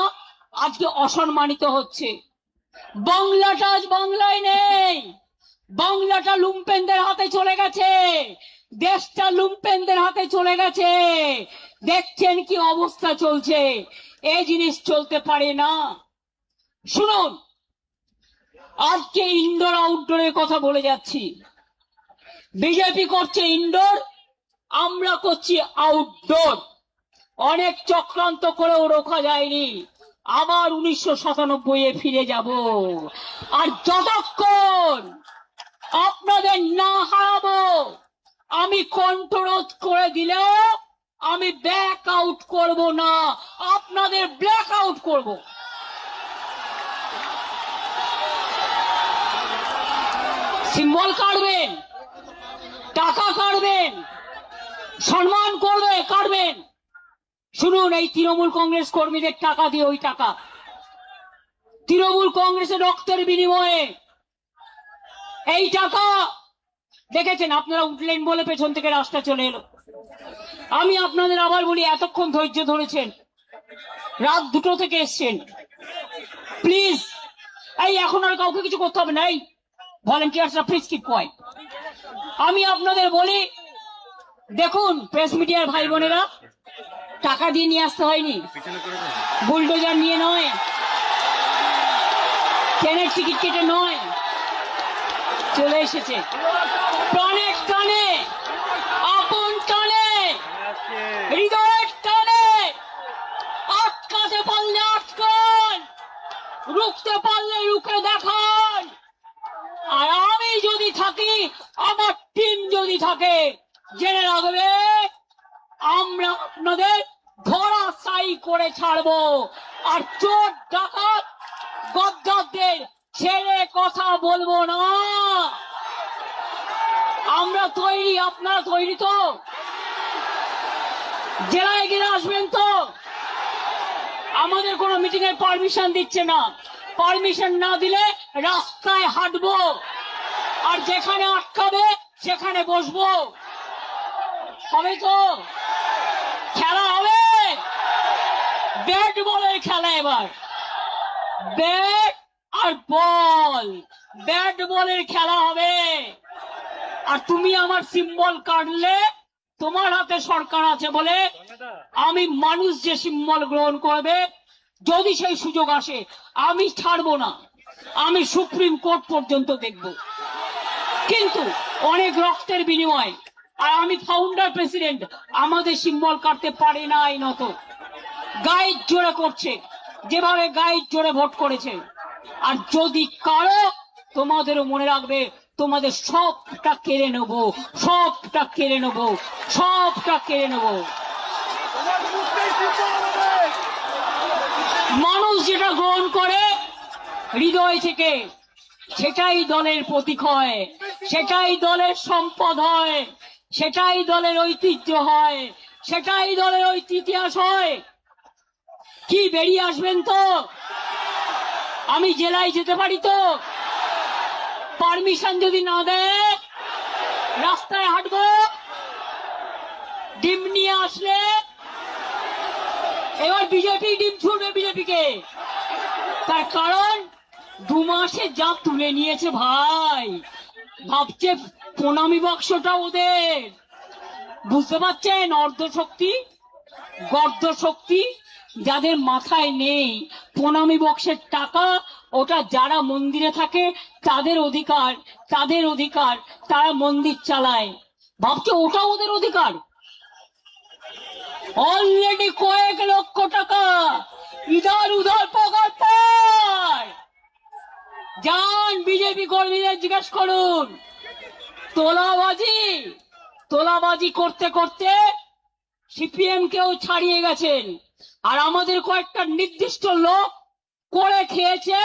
আজকে অসম্মানিত হচ্ছে। বাংলাটা আজ বাংলায় নেই, বাংলাটা লুম্পেনদের হাতে চলে গেছে, দেশটা লুম্পেনদের হাতে চলে গেছে। দেখছেন কি অবস্থা চলছে। এই জিনিস চলতে পারে না। শুনুন, আজকে ইনডোর আউটডোরের কথা বলে যাচ্ছি। বিজেপি করছে ইনডোর, আমরা করছি আউটডোর। অনেক চক্রান্ত করেও রোখা যায়নি। আবার 1997-এ ফিরে যাব। আর যতক্ষণ আপনাদের না হারাবো, আমি কণ্ঠরোধ করে দিলেও আমি ব্যাক আউট করব না, আপনাদের ব্ল্যাক আউট করব। সিম্বল কাটবেন, টাকা কাটবেন, সম্মান করবে কাটবেন। শুনুন, এই তৃণমূল কংগ্রেস কর্মীদের টাকা দিয়ে, ওই টাকা তৃণমূল কংগ্রেসের রক্তের বিনিময়ে এই টাকা দেখেছেন। আপনারা উঠলেন বলে পেছন থেকে রাস্তা চলে এলো। আমি আপনাদের আবার বলি, এতক্ষণ ধৈর্য ধরেছেন, রাত 2টো থেকে এসছেন, প্লিজ এই এখন আর কাউকে কিছু করতে হবে না। এই ভলেন্টিয়ার্সরা প্লিজ কিপ কোয়াইট। আমি আপনাদের বলি, দেখুন প্রেস মিডিয়ার ভাই বোনেরা, টাকা দিয়ে নিয়ে আসতে হয়নি, বুলডোজার নিয়ে নয়, ট্রেনের টিকিট কেটে নয়, চলে এসেছে প্রাণের টানে, আপন টানে, হৃদয়ের টানে। আটকাতে পারলে আটকান, রুখতে পারলে রুখে দেখান। আর আমি যদি থাকি, আমার টিম যদি থাকে, জেনে রাখবে আমরা আপনাদের ধরাশায়ী করে ছাড়বো। আর চোর ডাকাত গদ্দারদের ছেড়ে কথা বলবো না। আমরা তৈরি, আপনারা তৈরি তো? জেলায় গিয়ে আসবেন তো? আমাদের কোনো মিটিং এর পারমিশন দিচ্ছে না। পারমিশন না দিলে রাস্তায় হাঁটবো, আর যেখানে আটকাবে সেখানে বসবো। হবে তো? খেলা হবে, ব্যাট বলের খেলা। এবার ব্যাট আর বল, ব্যাট বলের খেলা হবে। আর তুমি আমার সিম্বল কাটলে, তোমার হাতে সরকার আছে বলে আমি মানুষ যে সিম্বল গ্রহণ করবে, যদি সেই সুযোগ আসে, আমি ছাড়বো না। আমি সুপ্রিম কোর্ট পর্যন্ত দেখব, কিন্তু অনেক রক্তের বিনিময়। আর আমি ফাউন্ডার প্রেসিডেন্ট, আমাদের সিম্বল কাটতে পারে না আইনত। গাইড জোরে করছে, যেভাবে গাইড জোরে ভোট করেছে। আর যদি কারো, তোমাদেরও মনে রাখবে, তোমাদের সবটা কেড়ে নেব, সবটা কেড়ে নেব, সবটা কেড়ে নেব। মানুষ যেটা গ্রহণ করে হৃদয় থেকে, সেটাই দলের প্রতীক হয়, সেটাই দলের সম্পদ হয়, সেটাই দলের ঐতিহ্য হয়, সেটাই দলের ইতিহাস হয়। কি বেরিয়ে আসবেন তো? আমি জেলায় যেতে পারি তো? পারমিশন যদি না দেয়, রাস্তায় হাঁটবো। ডিম নিয়ে আসলে এবার বিজেপি ডিম ছুড়বে বিজেপিকে। তার কারণ 2 মাসে যা তুলে নিয়েছে ভাই, ভাবছে প্রণামী বাক্সটা ওদের। বুঝতে পারছেন? অর্ধশক্তি, গর্দ শক্তি যাদের মাথায় নেই। প্রণামী বক্সের টাকা ওটা যারা মন্দিরে থাকে তাদের অধিকার, তাদের অধিকার, তারা মন্দির চালায়, ভাবছে ওটা ওদের অধিকার। অলরেডি কয়েক লক্ষ টাকা ইধার উধার পকার পায়। যান বিজেপি কর্মীদের জিজ্ঞেস করুন। তোলাবাজি করতে করতে সিপিএম কেও ছাড়িয়ে গেছেন। আর আমাদের কয়েকটা নির্দিষ্ট লোক করে খেয়েছে,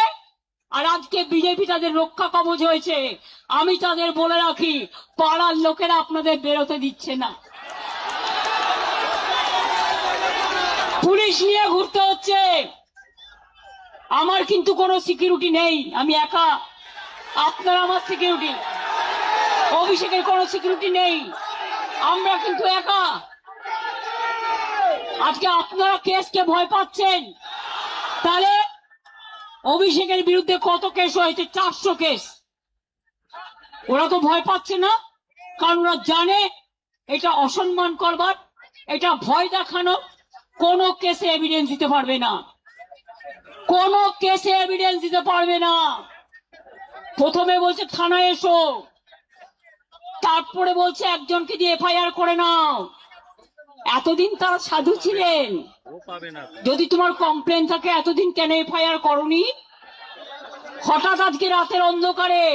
আর আজকে বিজেপি তাদের রক্ষা কবচ হয়েছে। আমি তাদের বলে রাখি, পাড়ার লোকেরা আপনাদের বেরোতে দিচ্ছে না। পুলিশ নিয়ে ঘুরতে হচ্ছে। আমার কিন্তু কোনো সিকিউরিটি নেই, আমি একা। আপনার আমার সিকিউরিটি, অভিষেকের কোনো সিকিউরিটি নেই, আমরা কিন্তু একা। আজকে আপনারা কেসকে ভয় পাচ্ছেন, তাহলে অভিষেকের বিরুদ্ধে কত কেস হয়েছে? 400 কেস। ওরা তো ভয় পাচ্ছে না, কারণ ওরা জানে এটা অসম্মান করবার, এটা ভয় দেখানো। কোনো কেসে এভিডেন্স দিতে পারবে না, কোনো কেসে এভিডেন্স দিতে পারবে না। প্রথমে বলছে থানায় এসো, তারপরে বলছে একজনকে দিয়ে এফআইআর করে নাও। এতদিন তারা সাধু ছিলেন, যদি তোমার কমপ্লেন থাকে এতদিন কেন এফআইআর করনি? হঠাৎ আজকে রাতের অন্ধকারে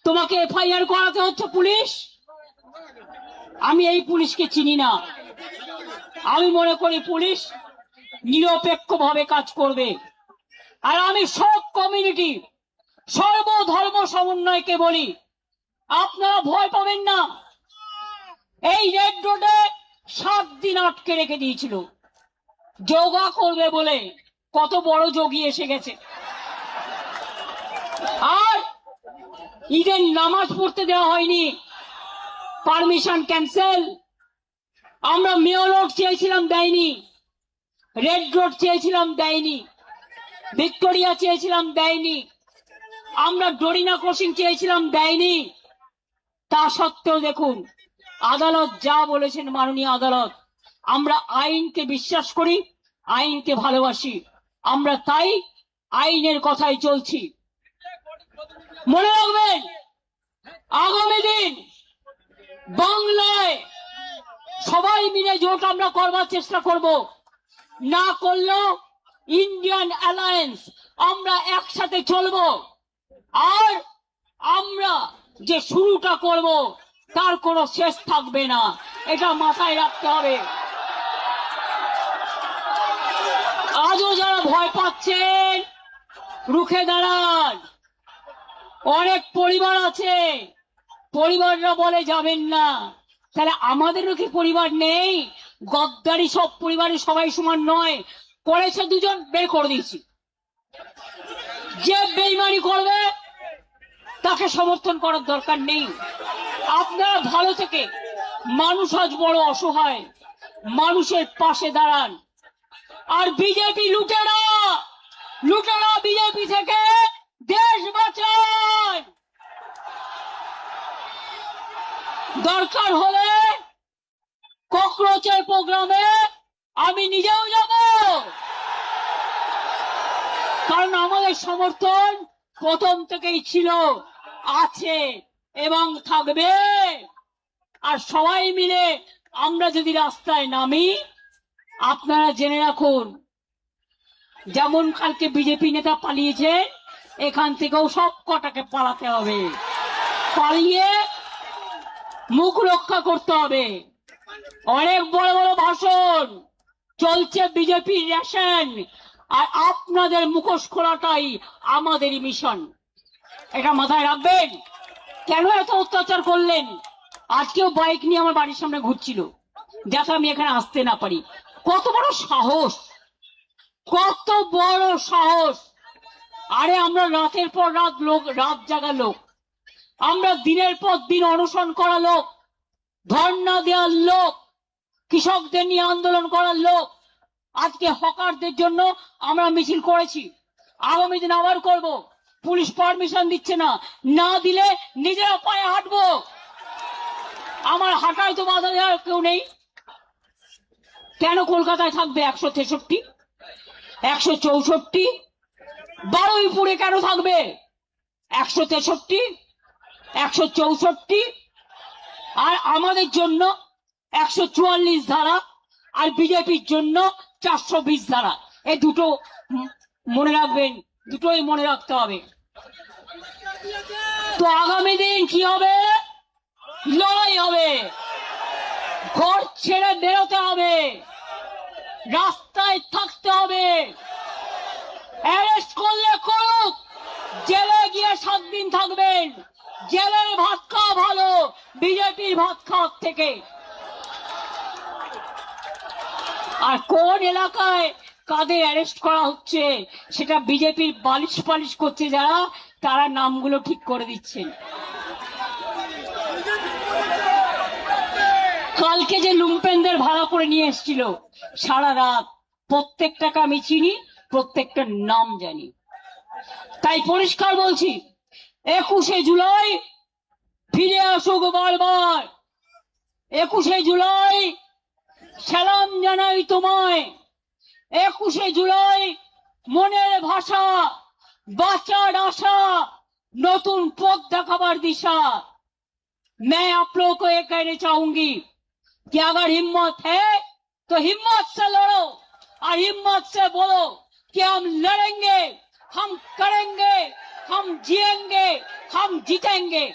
তোমাকে এফআইআর করাতে হচ্ছে পুলিশ? আমি এই পুলিশকে চিনি না। আমি মনে করি পুলিশ নিরপেক্ষভাবে কাজ করবে। আর আমি সব কমিউনিটি, সর্বধর্ম সমন্বয়কে বলি, আপনারা ভয় পাবেন না। এই রেড রোডে 7 দিন আটকে রেখে দিয়েছিল যোগা করবে বলে। কত বড় যোগী এসে গেছে। আর ঈদের নামাজ পড়তে দেওয়া হয়নি, পারমিশন ক্যান্সেল। আমরা মেয়র রোড চেয়েছিলাম, দেয়নি। রেড রোড চেয়েছিলাম, দেয়নি। ভিক্টোরিয়া চেয়েছিলাম, দেয়নি। আমরা ডরিনা ক্রসিং চেয়েছিলাম, দেয়নি। তা সত্ত্বেও দেখুন আদালত যা বলেছেন, মাননীয় আদালত। আমরা আইনকে বিশ্বাস করি, আইনকে ভালোবাসি, আমরা তাই আইনের কথাই চলছি। মনে রাখবেন, আগামী দিন বাংলায় সবাই মিলে জোট আমরা করবার চেষ্টা করব। না করলেও ইন্ডিয়ান অ্যালায়েন্স, আমরা একসাথে চলবো। আর আমরা যে শুরুটা করব তার কোনো শেষ থাকবে না, এটা মাথায় রাখতে হবে। আজও যারা ভয় পাচ্ছেন, রুখে দাঁড়ান। অনেক পরিবার আছে, পরিবাররা বলে যাবেন না। তাহলে আমাদেরও কি পরিবার নেই? গদ্দারি সব পরিবারে সবাই সমান নয়। করেছে দুজন, বের করে দিয়েছি। যে বেইমানি করবে তাকে সমর্থন করার দরকার নেই। আপনারা ভালো থেকে, মানুষ আজ বড় অসহায়, মানুষের পাশে দাঁড়ান। আর বিজেপি লুটেরা, লুটেরা বিজেপি থেকে দেশ বাঁচান। দরকার হলে ককরোচের প্রোগ্রামে আমি নিজেও যাব, কারণ আমাদের সমর্থন প্রথম থেকেই ছিল, আছে এবং থাকবে। আর সবাই মিলে আমরা যদি রাস্তায় নামি, আপনারা জেনে রাখুন, যেমন কালকে বিজেপি নেতা পালিয়েছে, এখান থেকেও সব কটাকে পালাতে হবে। পালিয়ে মুখ রক্ষা করতে হবে। অনেক বড় বড় ভাষণ চলছে, বিজেপির রেশন, আর আপনাদের মুখোশ খোলাটাই আমাদেরই মিশন। এটা মাথায় রাখবেন। কেন এত অত্যাচার করলেন? আজকেও বাইক নিয়ে আমার বাড়ির সামনে ঘুরছিল, যাতে আমি এখানে আসতে না পারি। কত বড় সাহস, কত বড় সাহস! আরে আমরা রাতের পর রাত লোক, রাত জাগা লোক, আমরা দিনের পর দিন অনশন করা লোক, ধর্ণা দেওয়ার লোক, কৃষকদের নিয়ে আন্দোলন করার লোক। আজকে হকারদের জন্য আমরা মিছিল করেছি, আগামী দিন আবার করব। পুলিশ পারমিশন দিচ্ছে না, না দিলে নিজেরা পায়ে হাঁটবো। আমার হাঁটায় তো বাধা দেওয়ার কেউ নেই। কেন কলকাতায় থাকবে 163, 164? বারুইপুরে কেন থাকবে 163, 164? আর আমাদের জন্য 144 ধারা, আর বিজেপির জন্য 420 ধারা। এই দুটো মনে রাখবেন, দুটোই মনে রাখতে হবে। তো আগামী দিন কি হবে? লড়াই হবে, ঘর ছেড়ে বেরোতে হবে, রাস্তায় থাকতে হবে। অ্যারেস্ট করলে করুক, জেলে গিয়ে 7 দিন থাকবেন। জেলের ভাত খাওয়া ভালো বিজেপির ভাত খাওয়ার থেকে। আর কোন এলাকায় কাদের অ্যারেস্ট করা হচ্ছে সেটা বিজেপির বালিশ পালিশ করছে যারা, তারা নামগুলো ঠিক করে দিচ্ছেন। কালকে যে লুম্পেনদের ভাড়া করে নিয়ে এসেছিল সারা রাত, প্রত্যেকটাকে আমি চিনি, প্রত্যেকটার নাম জানি। তাই পরিষ্কার বলছি, 21শে জুলাই ফিরে আসুক বারবার। 21শে জুলাই সালাম জানাই তোমায়। 21শে জুলাই মনের ভাষা, বাঁচার আশা, নতুন পথ দেখাবার दिशा। मैं आप लोगों को ये कहना चाहूंगी कि अगर हिम्मत है तो हिम्मत से लड़ो और हिम्मत से बोलो कि हम लड़ेंगे, हम करेंगे, हम जिएंगे, हम जीतेंगे।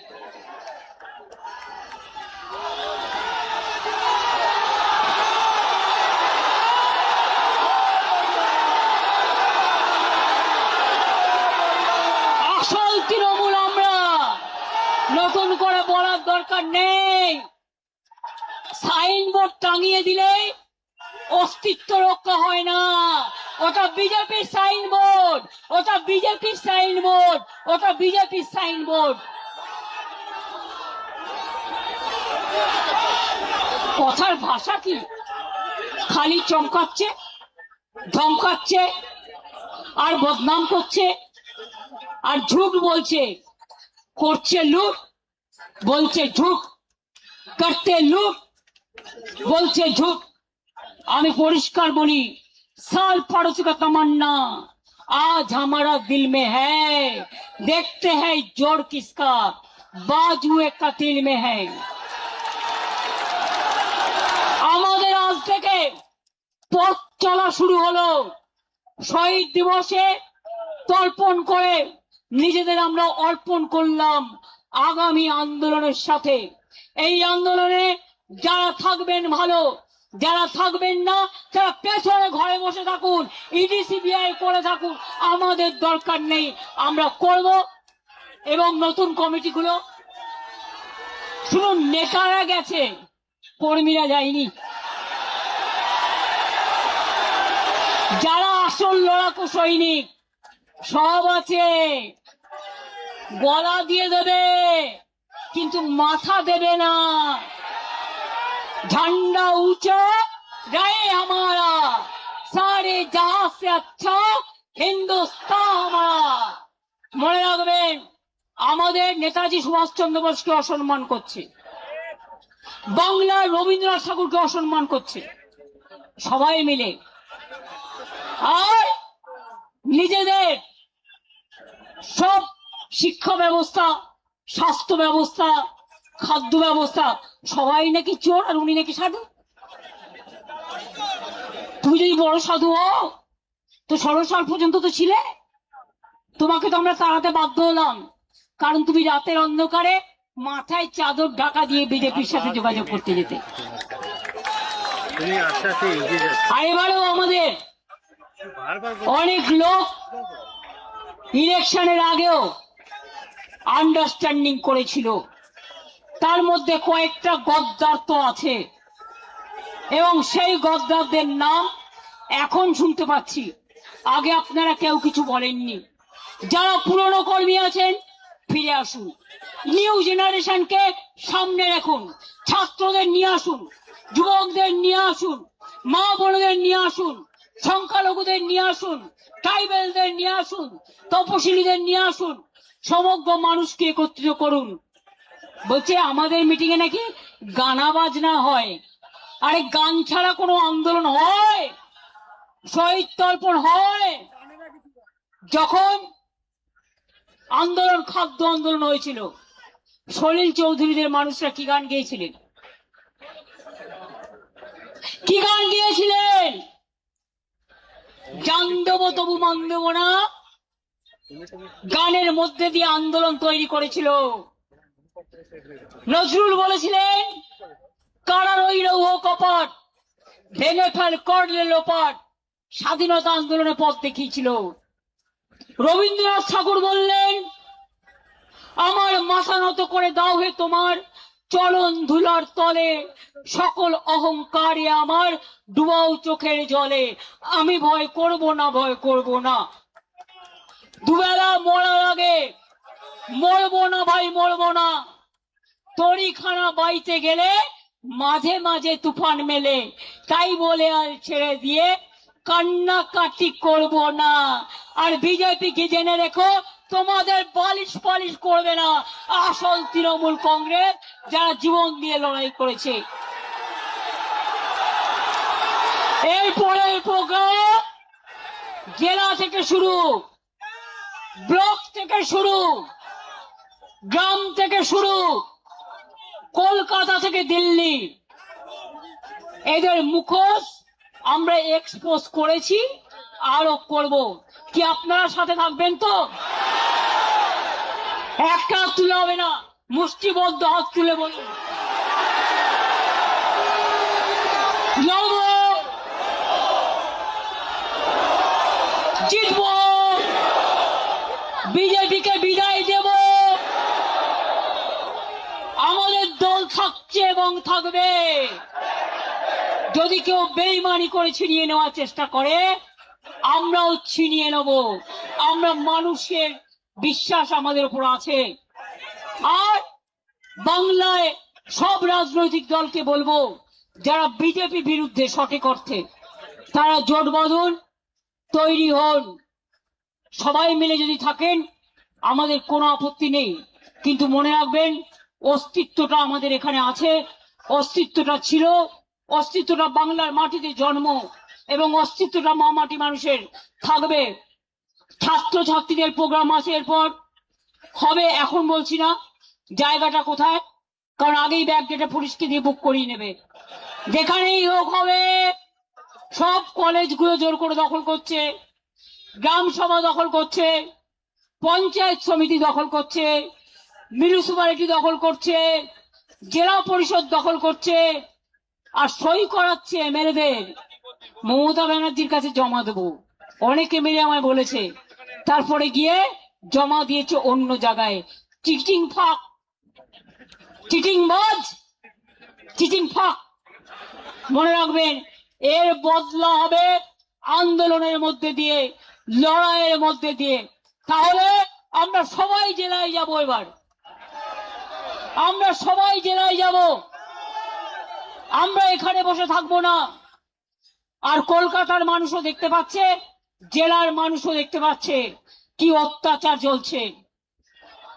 আসল তৃণমূল আমরা, নতুন করে বলার দরকার নেই। সাইনবোর্ড টাঙিয়ে দিলে অস্তিত্ব রক্ষা হয় না। ওটা বিজেপির সাইনবোর্ড, ওটা বিজেপির সাইনবোর্ড, ওটা বিজেপির সাইনবোর্ড। কথার ভাষা কি? খালি চমকাচ্ছে, ধমকাচ্ছে, আর বদনাম করছে, আর ঝুট বলছে। করছে লুট, বলছে ঝুট, করতে লুট, বলছে ঝুট। আমি পরিষ্কার বলি, साल पड़ोसी का तमन्ना आज हमारा दिल में है, देखते हैं जोर किसका बाजुए कतिल में है। আমাদের আজ থেকে পথ চলা শুরু হলো। শহীদ দিবসে তর্পণ করে নিজেদের আমরা অর্পণ করলাম আগামী আন্দোলনের সাথে। এই আন্দোলনে যারা থাকবেন ভালো, যারা থাকবেন না তারা পেছনে ঘরে বসে থাকুন, ইডি সিবিআই করে থাকুন, আমাদের দরকার নেই। আমরা করব। এবং নতুন কমিটিগুলো, শুনুন, নেতারা গেছে, কর্মীরা যায়নি। যারা আসল লড়াকু সৈনিক সব আছে। গলা দিয়ে দেবে কিন্তু মাথা দেবে না। झंडा ऊंचा रहे हमारा, सारे जहां से अच्छा हिंदुस्तान हमारा। মনে রাখবেন, আমাদের নেতাজি সুভাষচন্দ্র বোসকে অসম্মান করছে, বাংলার রবীন্দ্রনাথ ঠাকুরকে অসম্মান করছে সবাই মিলে। আর নিজেদের সব শিক্ষা ব্যবস্থা, স্বাস্থ্য ব্যবস্থা, খাদ্য ব্যবস্থা, সবাই নাকি চোর আর উনি নাকি সাধু। তুমি যদি বড় সাধু হও তো 16 সাল পর্যন্ত তো ছিলে। তোমাকে তো আমরা তাড়াতে বাধ্য হলাম, কারণ তুমি রাতের অন্ধকারে মাথায় চাদর ঢাকা দিয়ে বিজেপির সাথে যোগাযোগ করতে যেতে। আর এবারেও আমাদের অনেক লোক ইলেকশনের আগেও আন্ডারস্ট্যান্ডিং করেছিল, তার মধ্যে কয়েকটা গদ্দার তো আছে, এবং সেই গদ্দারদের নাম এখন শুনতে পাচ্ছি, আগে আপনারা কেউ কিছু বলেননি। যারা পুরনো কর্মী আছেন ফিরে আসুন, নিউ জেনারেশনকে সামনে রাখুন, ছাত্রদের নিয়ে আসুন, যুবকদের নিয়ে আসুন, মা বোনদের নিয়ে আসুন, সংখ্যালঘুদের নিয়ে আসুন, ট্রাইবেলদের নিয়ে আসুন, তপশিলীদের নিয়ে আসুন, সমগ্র মানুষকে একত্রিত করুন। বলছে আমাদের মিটিং এ নাকি গানা বাজনা হয়। আরে গান ছাড়া কোনো আন্দোলন হয়? শহীদ তর্পণ হয়? যখন আন্দোলন, খাদ্য আন্দোলন হয়েছিল, সলিল চৌধুরীদের মানুষরা কি গান গেয়েছিলেন? কি গান গিয়েছিলেন? জান দেবো তবু মান দেবো না, গানের মধ্যে দিয়ে আন্দোলন তৈরি করেছিল। নজরুল বলেছিলেন, কারা রইল ও কপট, ভেঙে ফেল করলে লোপাট, স্বাধীনতা আন্দোলনে পথ দেখিয়েছিল। রবীন্দ্রনাথ ঠাকুর বললেন, আমার মাথা নত করে দাও হে তোমার চলন ধুলার তলে সকল অহংকারে আমার ডুবাও চোখের জলে। আমি ভয় করব না, ভয় করব না। দুবেলা মরার আগে মরবো না ভাই, মরবো না। তরিখানা বাইতে গেলে মাঝে মাঝে তুফান মেলে, তাই বলে আর ছেড়ে দিয়ে কান্নাকাটি করব না। আর বিজেপি কে জেনে রেখো, তোমাদের বালিশ পালিশ করবে না আসল তৃণমূল কংগ্রেস, যারা জীবন দিয়ে লড়াই করেছে। এরপরের প্রোগ্রাম জেলা থেকে শুরু, ব্লক থেকে শুরু, গ্রাম থেকে শুরু, কলকাতা থেকে দিল্লি, এদের মুখোশ আমরা এক্সপোজ করেছি, আরো করব। কি আপনারা সাথে থাকবেন তো? একটা হাত তুলে হবে না, মুষ্টিবদ্ধ হাত তুলে বলুন লড়বো, জিতবো, বিজেপিকে বিদায় দেব। আমাদের দল থাকছে এবং থাকবে। যদি কেউ বেইমানি করে ছিনিয়ে নেওয়ার চেষ্টা করে, আমরাও ছিনিয়ে নেব। আমরা মানুষের বিশ্বাস আমাদের উপর আছে। আর বাংলায় সব রাজনৈতিক দলকে বলবো, যারা বিজেপি বিরুদ্ধে সঠিক অর্থে, তারা জোট বাঁধুন, তৈরি হন। সবাই মিলে যদি থাকেন আমাদের কোনো আপত্তি নেই, কিন্তু মনে রাখবেন অস্তিত্বটা আমাদের এখানে আছে, অস্তিত্বটা ছিল, অস্তিত্বটা বাংলার মাটিতে জন্ম, এবং অস্তিত্বটা মা মাটি মানুষের থাকবে। ছাত্রছাত্রীদের প্রোগ্রাম আছে, এরপর হবে, এখন বলছি না জায়গাটা কোথায়, কারণ আগেই ব্যাগ ডেটা পুলিশকে দিয়ে বুক করিয়ে নেবে। যেখানেই হোক হবে। সব কলেজগুলো জোর করে দখল করছে, গ্রাম সভা দখল করছে, পঞ্চায়েত সমিতি দখল করছে, মিউনিসিপ্যালিটি দখল করছে, জেলা পরিষদ দখল করছে, আর সই করাচ্ছে এমএলএদের। মমতা ব্যানার্জির কাছে জমা দেবো, অনেকে মিলে আমায় বলেছে, তারপরে গিয়ে জমা দিয়েছে অন্য জায়গায়। চিটিং ফাঁক, চিটিং বাজ, চিটিং ফাঁক। মনে রাখবেন, এর বদলা হবে আন্দোলনের মধ্যে দিয়ে, লড়াইয়ের মধ্যে দিয়ে। তাহলে আমরা সবাই জেলায় যাব, এবার আমরা সবাই জেলায় যাব, আমরা এখানে বসে থাকবো না। আর কলকাতার মানুষও দেখতে পাচ্ছে, জেলার মানুষও দেখতে পাচ্ছে কি অত্যাচার চলছে।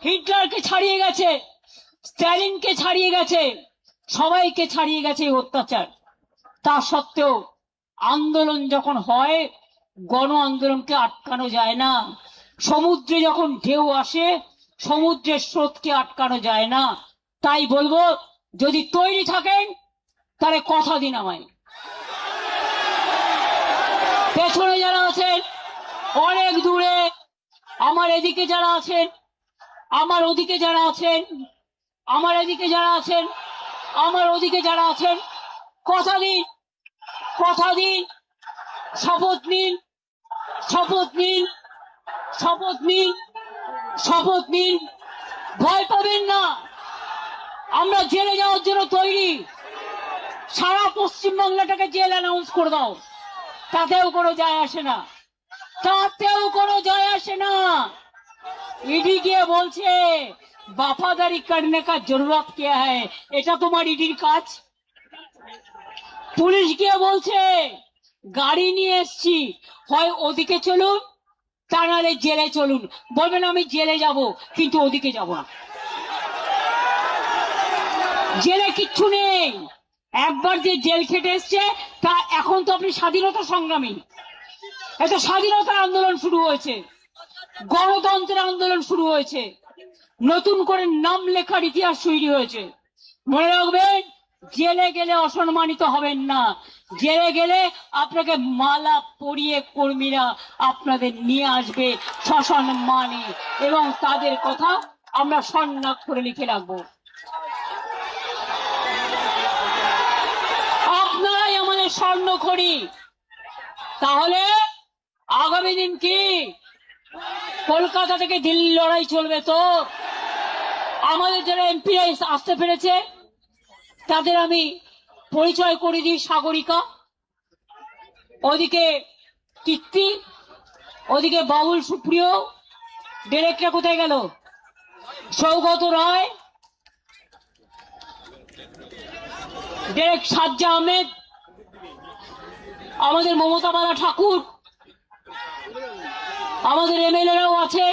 হিটলারকে ছাড়িয়ে গেছে, স্ট্যালিনকে ছাড়িয়ে গেছে, সবাইকে ছাড়িয়ে গেছে এই অত্যাচার। তা সত্ত্বেও আন্দোলন যখন হয়, গণ আন্দোলনকে আটকানো যায় না। সমুদ্রে যখন ঢেউ আসে, সমুদ্রের স্রোতকে আটকানো যায় না। তাই বলবো, যদি তৈরি থাকেন তাহলে কথা দিন আমায়। পেছনে যারা আছেন অনেক দূরে, আমার এদিকে যারা আছেন, আমার ওদিকে যারা আছেন, আমার এদিকে যারা আছেন, আমার ওদিকে যারা আছেন, কথা দিন, কথা দিন, শপথ নিন, শপথ নিন, শপথ নিন, শপথ নিন। ভয় পাবেন না, আমরা জেলে যাওয়ার জন্য তৈরি। সারা পশ্চিমবাংলাটাকে জেল অ্যানাউন্স করে দাও, তাতেও কোনো যায় আসে না, তাতেও কোনো যায় আসে না। ইডি গিয়ে বলছে वफादारी करने का जरूरत क्या है, এটা তোমার ইডির কাজ। পুলিশ গিয়ে বলছে গাড়ি নিয়ে এসছি, হয় ওদিকে চলুন তা নাহলে জেলে চলুন। বলবেন আমি জেলে যাব, কিন্তু ওদিকে যাব না। জেলে কিচ্ছু নেই, একবার যে জেল খেটে এসছে তা এখন তো আপনি স্বাধীনতা সংগ্রামী। এত স্বাধীনতার আন্দোলন শুরু হয়েছে, গণতন্ত্রের আন্দোলন শুরু হয়েছে, নতুন করে নাম লেখার ইতিহাস তৈরি হয়েছে। মনে রাখবেন, জেলে গেলে অসম্মানিত হবেন না। জেলে গেলে আপনাকে মালা পরিয়ে কর্মীরা আপনাদের নিয়ে আসবে সসম্মানে, এবং তাদের কথা আমরা স্বর্ণাক্ষরে লিখে রাখবো। আপনারাই আমাদের স্বর্ণখড়ি। তাহলে আগামী দিন কি কলকাতা থেকে দিল্লি লড়াই চলবে তো? আমাদের যারা এমপি আসতে পেরেছে তাদের আমি পরিচয় করে দিই। সাগরিকা, ওদিকে কীর্তি, ওদিকে বাবুল সুপ্রিয়, ডিরেক্টর কোথায় গেল, সৌগত রায়, ডিরেক্টর সাজ্জা আহমেদ, আমাদের মমতা বালা ঠাকুর, আমাদের এমএলএরাও আছে,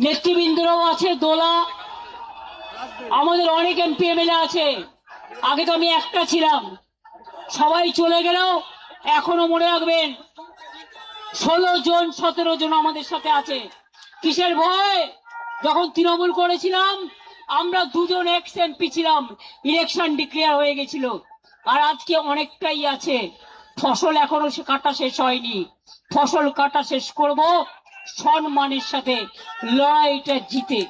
নেতৃবৃন্দরাও আছে, দোলা, আমাদের অনেক এমপি এমএলএ আছে। আগে তো আমি একটা ছিলাম, সবাই চলে গেলেও এখনো মনে রাখবেন 16 জন 17 জন আমাদের সাথে আছে। কিসের ভয়? যখন তৃণমূল করেছিলাম আমরা 2 জন এক্স এমপি ছিলাম, ইলেকশন ডিক্লেয়ার হয়ে গেছিল। আর আজকে অনেকটাই আছে। ফসল এখনো কাটা শেষ হয়নি, ফসল কাটা শেষ করব সম্মানের সাথে, লড়াইটা জিতে।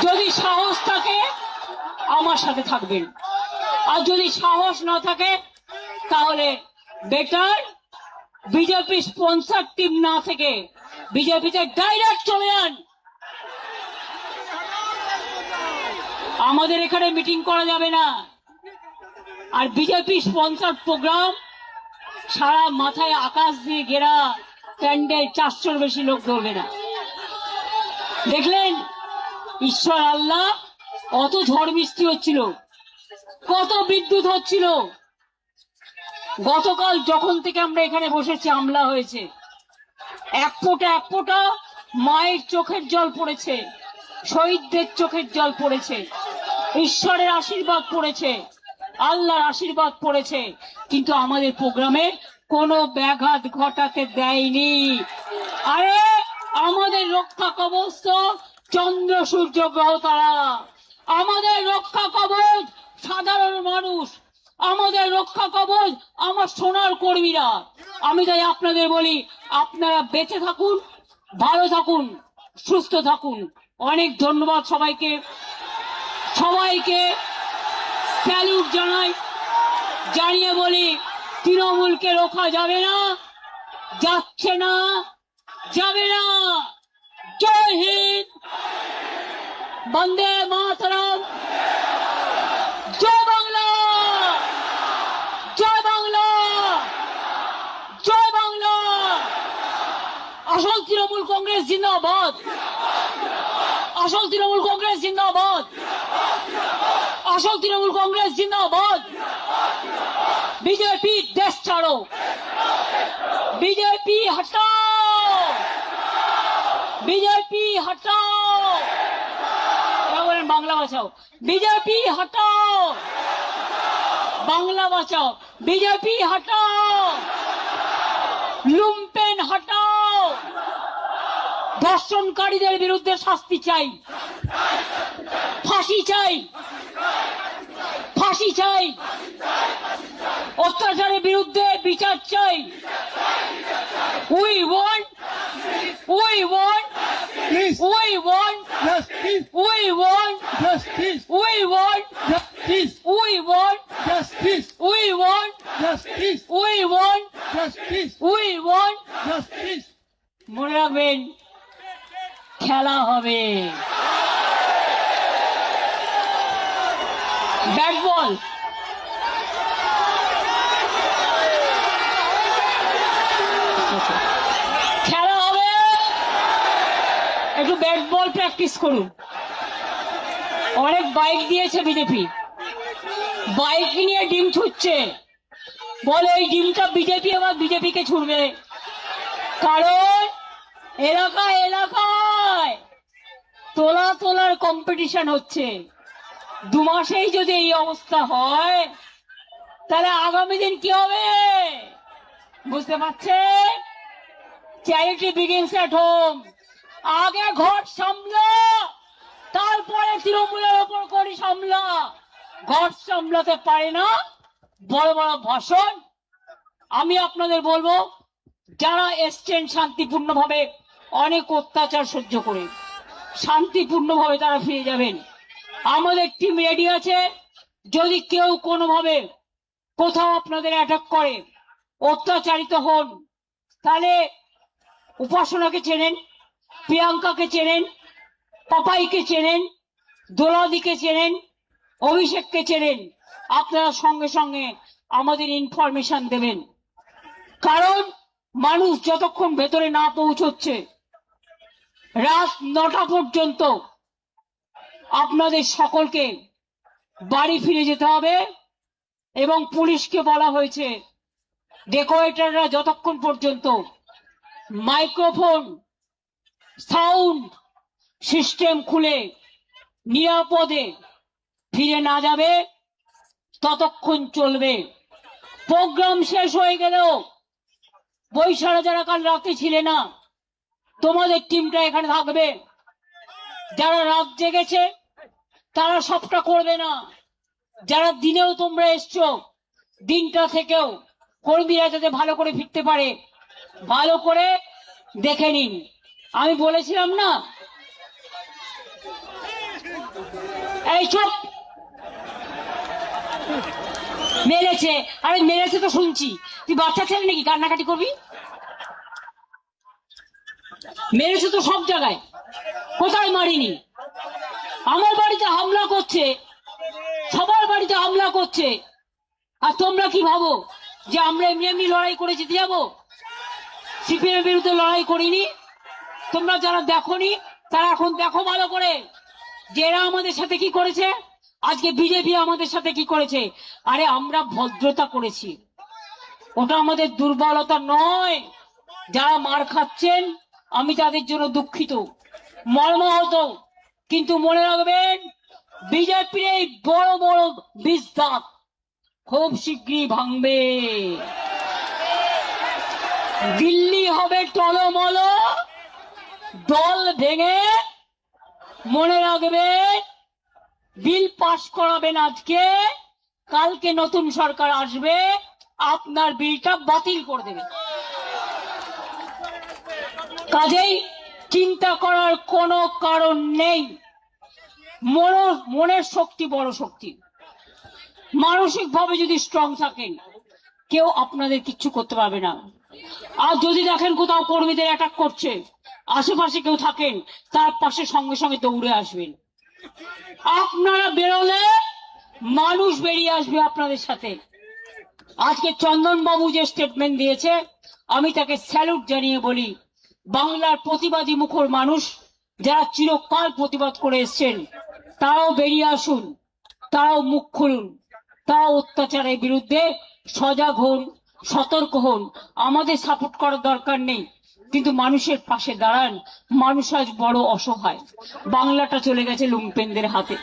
যদি সাহস থাকে আমার সাথে থাকবেন, আর যদি সাহস না থাকে তাহলে বেটার বিজেপি স্পন্সর টিম না থেকে বিজেপিতে ডাইরেক্ট চলে যান। আমাদের এখানে মিটিং করা যাবে না। আর বিজেপি স্পন্সর প্রোগ্রাম, সারা মাথায় আকাশ দিয়ে ঘেরা প্যান্ডেল, 400-র বেশি লোক ধরবে না। দেখলেন ঈশ্বর আল্লাহ, অত ঝড় বৃষ্টি হচ্ছিল, কত বিদ্যুৎ হচ্ছিল। গতকাল যখন থেকে আমরা এখানে বসেছি হামলা হয়েছে, এক ফোঁটা মায়ের চোখের জল পড়েছে, শহীদদের চোখের জল পড়েছে, ঈশ্বরের আশীর্বাদ পড়েছে, আল্লাহর আশীর্বাদ পড়েছে, কিন্তু আমাদের প্রোগ্রামে কোনো ব্যাঘাত ঘটাতে দেয়নি। আরে আমাদের রক্ষা কবচ তো চন্দ্র সূর্য গ্রহ তারা, আমাদের রক্ষা কবচ সাধারণ মানুষ, আমাদের রক্ষা কবচ আমার সোনার কর্মীরা। আমি তাই আপনাদের বলি, আপনারা বেঁচে থাকুন, ভালো থাকুন, সুস্থ থাকুন। অনেক ধন্যবাদ সবাইকে, সবাইকে স্যালুট জানাই, জানিয়ে বলি তৃণমূলকে রোখা যাবে না, যাচ্ছে না, যাবে না। জয় হিন্দ, বন্দে মাতরম, জয় বাংলা, জয় বাংলা, জয় বাংলা। আসল তৃণমূল কংগ্রেস জিন্দাবাদ, আসল তৃণমূল কংগ্রেস জিন্দাবাদ, আসল তৃণমূল কংগ্রেস জিন্দাবাদ। বিজেপি দেশ ছাড়ো, বিজেপি হটাও, বিজেপি হটাও। বলেন বাংলা বাঁচাও, বিজেপি হটাও, বাংলা বাঁচাও, বিজেপি হটাও, লুম্পেন হটাও। ধর্ষণকারীদের বিরুদ্ধে শাস্তি চাই, ফাঁসি চাই, ফাঁসি চাই, অত্যাচারের বিরুদ্ধে বিচার চাই। We want, we want, we want, we want, we want, we want, we want, we want, we want. মনে রাখবেন খেলা হবে, ব্যাট বল। খেলা হবে, একটু ব্যাট বল প্র্যাকটিস করুন। অনেক বাইক দিয়েছে বিজেপি, বাইক নিয়ে ডিম ছুটছে, বলে এই ডিমটা বিজেপি আবার বিজেপিকে ছুড়বে। কারণ এলাকায় এলাকায় তোলার কম্পিটিশন হচ্ছে। 2 মাসেই যদি এই অবস্থা হয় তাহলে আগামী দিন কি হবে বুঝতে পারছেন? Charity begins at home. আগে ঘর সামলা, তারপরে তৃণমূলের ওপর করি সামলা। ঘর সামলাতে পারে না, বড় বড় ভাষণ। আমি আপনাদের বলবো, যারা এসছেন শান্তিপূর্ণভাবে, অনেক অত্যাচার সহ্য করে শান্তিপূর্ণভাবে তারা ফিরে যাবেন। আমাদের টিম রেডি আছে। যদি কেউ কোনোভাবে কোথাও আপনাদের অ্যাটাক করে, অত্যাচারিত হন, তাহলে উপাসনাকে চেনেন, প্রিয়াঙ্কাকে চেনেন, পাপাইকে চেনেন, দোলাদিকে চেনেন, অভিষেককে চেনেন, আপনারা সঙ্গে সঙ্গে আমাদের ইনফরমেশন দেবেন। কারণ মানুষ যতক্ষণ ভেতরে না পৌঁছচ্ছে, রাত 9টা পর্যন্ত আপনাদের সকলকে বাড়ি ফিরে যেতে হবে। এবং পুলিশকে বলা হয়েছে ডেকোরেটররা যতক্ষণ পর্যন্ত মাইক্রোফোন সাউন্ড সিস্টেম খুলে নিরাপদে ফিরে না যাবে ততক্ষণ চলবে। প্রোগ্রাম শেষ হয়ে গেলেও বৈশাখা যারা কাল রাতে ছিলে না, তোমাদের টিমটা এখানে থাকবে। যারা রাত জেগেছে তারা সবটা করবে না। যারা দিনেও তোমরা এসছো, দিনটা থেকেও কর্মীরা যাতে ভালো করে ফিরতে পারে, ভালো করে দেখে নিন। আমি বলেছিলাম না, এই চুপ, মেরেছে। আরে মেরেছে তো শুনছি, তুই বাচ্চা ছেলে নাকি কান্নাকাটি করবি? মেরেছে তো সব জায়গায়, কোথায় মারিনি? আমার বাড়িতে হামলা করছে, সবার বাড়িতে হামলা করছে, আর তোমরা কি ভাবো যে আমরা এমনি এমনি লড়াই করে জিতে যাবো? সিপিএম এর বিরুদ্ধে লড়াই করিনি। তোমরা যারা দেখোনি তারা এখন দেখো ভালো করে যে এরা আমাদের সাথে কি করেছে, আজকে বিজেপি আমাদের সাথে কি করেছে। আরে আমরা ভদ্রতা করেছি, ওটা আমাদের দুর্বলতা নয়। যারা মার খাচ্ছেন আমি তাদের জন্য দুঃখিত, মর্মাহত, কিন্তু মনে রাখবেন বিজেপির এই বড় বড় বিস্তার খুব শীঘ্রই ভাঙবে। দিল্লি হবে টলমল, দল ভেঙে। মনে রাখবেন বিল পাশ করাবেন আজকে, কালকে নতুন সরকার আসবে, আপনার বিলটা বাতিল করে দেবে। কাজেই চিন্তা করার কোনো কারণ নেই। মনের শক্তি বড় শক্তি। মানসিক ভাবে যদি স্ট্রং থাকেন কেউ আপনাদের কিচ্ছু করতে পারবে না। আর যদি দেখেন কোথাও কর্মীদের অ্যাটাক করছে, আশেপাশে কেউ থাকেন, তার পাশে সঙ্গে সঙ্গে দৌড়ে আসবেন। আপনারা বেরোলে মানুষ বেরিয়ে আসবে আপনাদের সাথে। আজকে চন্দন বাবু যে স্টেটমেন্ট দিয়েছে, আমি তাকে স্যালুট জানিয়ে বলি, বাংলার প্রতিবাদী মুখর মানুষ যারা চিরকাল প্রতিবাদ করে এসছেন তারাও বেরিয়ে আসুন, তারাও মুখ খুলুন, তারাও অত্যাচারের বিরুদ্ধে সজাগ হন, সতর্ক হন। আমাদের সাপোর্ট করার দরকার নেই, কিন্তু মানুষের পাশে দাঁড়ান। মানুষ আজ বড় অসহায়, বাংলাটা চলে গেছে লুম্পেনদের হাতে।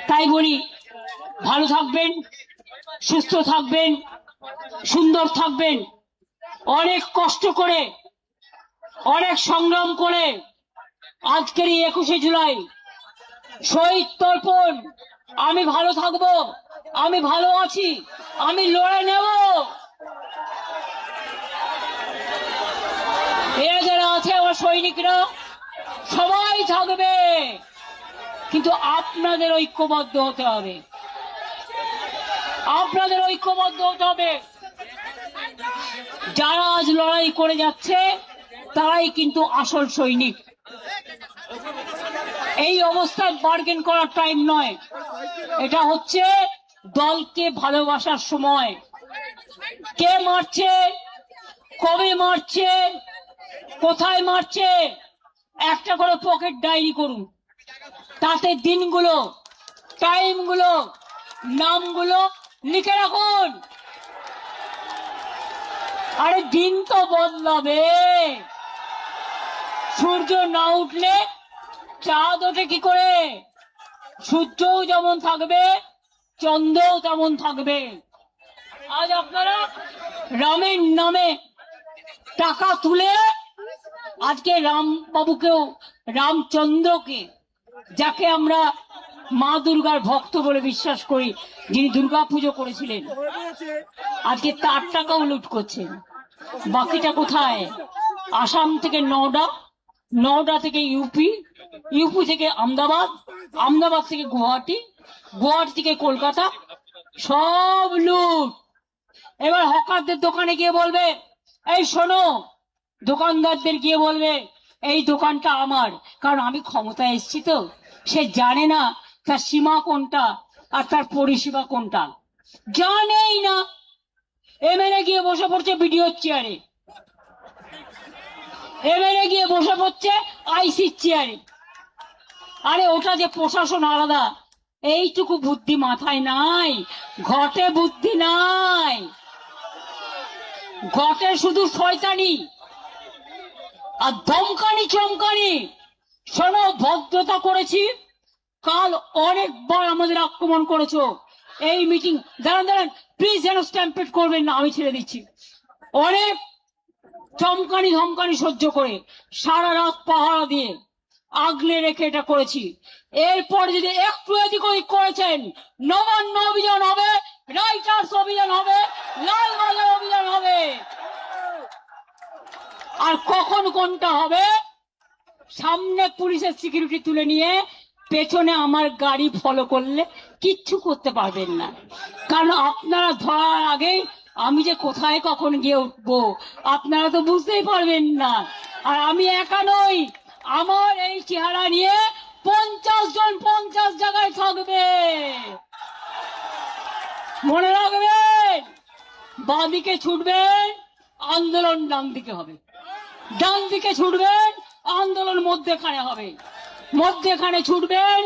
তাই বলি, ভালো থাকবেন, সুস্থ থাকবেন, সুন্দর থাকবেন। অনেক কষ্ট করে, অনেক সংগ্রাম করে আজকের এই 21শে জুলাই শহীদ তর্পণ। আমি ভালো থাকবো, আমি ভালো আছি, আমি লড়ে নেব। এরা যারা আছে আমার সৈনিকরা সবাই থাকবে, কিন্তু আপনাদের ঐক্যবদ্ধ হতে হবে, আপনাদের ঐক্যবদ্ধ হতে হবে। যারা আজ লড়াই করে যাচ্ছে তারাই কিন্তু আসল সৈনিক। এই অবস্থায় বার্গেন করার টাইম নয়, এটা হচ্ছে দলকে ভালোবাসার সময়। কে মারছে, কবে মারছে, কোথায় মারছে, একটা করে পকেট ডায়েরি করুন, তাতে দিনগুলো, টাইমগুলো, নামগুলো লিখে রাখুন। আরে দিন তো বদলাবে, সূর্য না উঠলে চাঁদ ওঠে কি করে? সূর্যও যেমন থাকবে, চন্দ্রও তেমন থাকবে। আজ আপনারা রামের নামে টাকা তুলে আজকে রামবাবুকেও, রামচন্দ্রকে, যাকে আমরা মা দুর্গার ভক্ত বলে বিশ্বাস করি, যিনি দুর্গা পুজো করেছিলেন, আজকে তার টাকাও লুট করছেন। বাকিটা কোথায়? আসাম থেকে নওডা, নওডা থেকে ইউপি, ইউপি থেকে আহমেদাবাদ, আহমেদাবাদ থেকে গুয়াহাটি, গুয়াহাটি থেকে কলকাতা, সব লুট। এবার হকারদের দোকানে গিয়ে বলবে, এই শোনো, দোকানদারদের গিয়ে বলবে এই দোকানটা আমার, কারণ আমি ক্ষমতায় এসেছি তো, সে জানে না তার সীমা কোনটা আর তার পরিষেবা কোনটা, জানেই না। এমএলএ গিয়ে বসে পড়ছে বিডিওর চেয়ারে, এমএলএ গিয়ে বসে পড়ছে আইসির চেয়ারে। আরে ওটা যে প্রশাসন আলাদা, এইটুকু বুদ্ধি মাথায় নাই, ঘটে বুদ্ধি নাই, ঘটে শুধু শয়তানি আর ধমকানি চমকানি। শোনো, ভদ্রতা করেছি, কাল অনেকবার আমাদের আক্রমণ করেছো। এই মিটিং, দাঁড়ান দাঁড়ান প্লিজ, যেন স্ট্যাম্পেড করবেন না, আমি ছেড়ে দিচ্ছি। অনেক চমকানি ধমকানি সহ্য করে সারা রাত পাহারা দিয়ে আগলে রেখে এটা করেছি। এরপর যদি একটু এদিক ওদিক করেছেন, নবান্ন অভিযান হবে, রাইটার্স অভিযান হবে, লালবাজার অভিযান হবে। আর কখন কোনটা হবে, সামনে পুলিশের সিকিউরিটি তুলে নিয়ে পেছনে আমার গাড়ি ফলো করলে কিচ্ছু করতে পারবেন না। কারণ আপনারা ধরার আগেই আমি যে কোথায় কখন গিয়ে উঠবো আপনারা তো বুঝতেই পারবেন না। আর আমি একা নই, আমার এই চেহারা নিয়ে 50 জন 50 জায়গায় থাকবে, মনে রাখবেন। বাঁদিকে ছুটবেন, আন্দোলন ডান দিকে হবে, ডান দিকে ছুটবেন, আন্দোলন মধ্যেখানে হবে, মধ্যেখানে ছুটবেন,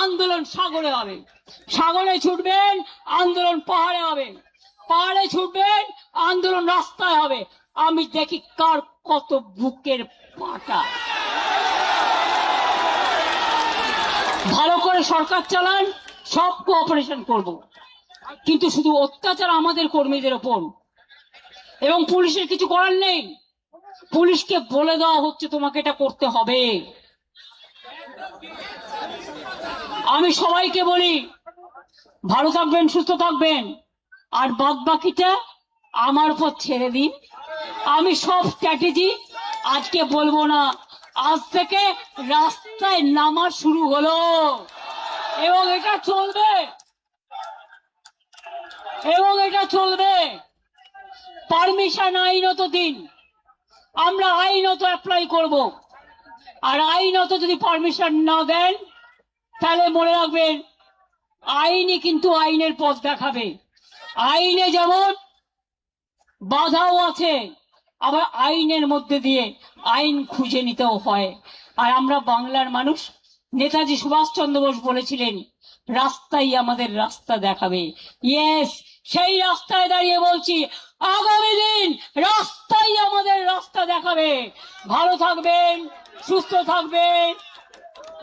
আন্দোলন সাগরে হবে, সাগরে ছুটবেন, আন্দোলন পাহাড়ে হবে, পাহাড়ে ছুটবেন, আন্দোলন রাস্তায় হবে। আমি দেখি কার কত বুকের পাটা। ভালো করে সরকার চালান, সব কোঅপারেশন করব, কিন্তু শুধু অত্যাচার আমাদের কর্মীদের ওপর, এবং পুলিশের কিছু করার নেই। পুলিশকে বলে দেওয়া হচ্ছে তোমাকে এটা করতে হবে। আমি সবাইকে বলি, ভালো থাকবেন, সুস্থ থাকবেন, আর বাদ বাকিটা আমার উপর ছেড়ে দিন। আমি সব স্ট্র্যাটেজি আজকে বলবো না, আজ থেকে রাস্তায় নামা শুরু হলো, এবং এটা চলবে, এবং এটা চলবে। পারমিশন আইনত দিন, আমরা আইনত অ্যাপ্লাই করব। আর আইনত যদি পারমিশন না দেন, তাহলে মনে রাখবেন আইনই কিন্তু আইনের পথ দেখাবে। আইনে যেমন বাধাও আছে, আবার আইনের মধ্যে দিয়ে আইন খুঁজে নিতেও হয়। আর আমরা বাংলার মানুষ, নেতাজি সুভাষচন্দ্র বোস বলেছিলেন, রাস্তাই আমাদের রাস্তা দেখাবে। ইয়েস, সেই রাস্তায় দাঁড়িয়ে বলছি, আগামী দিন রাস্তাই আমাদের রাস্তা দেখাবে। ভালো থাকবেন, সুস্থ থাকবেন,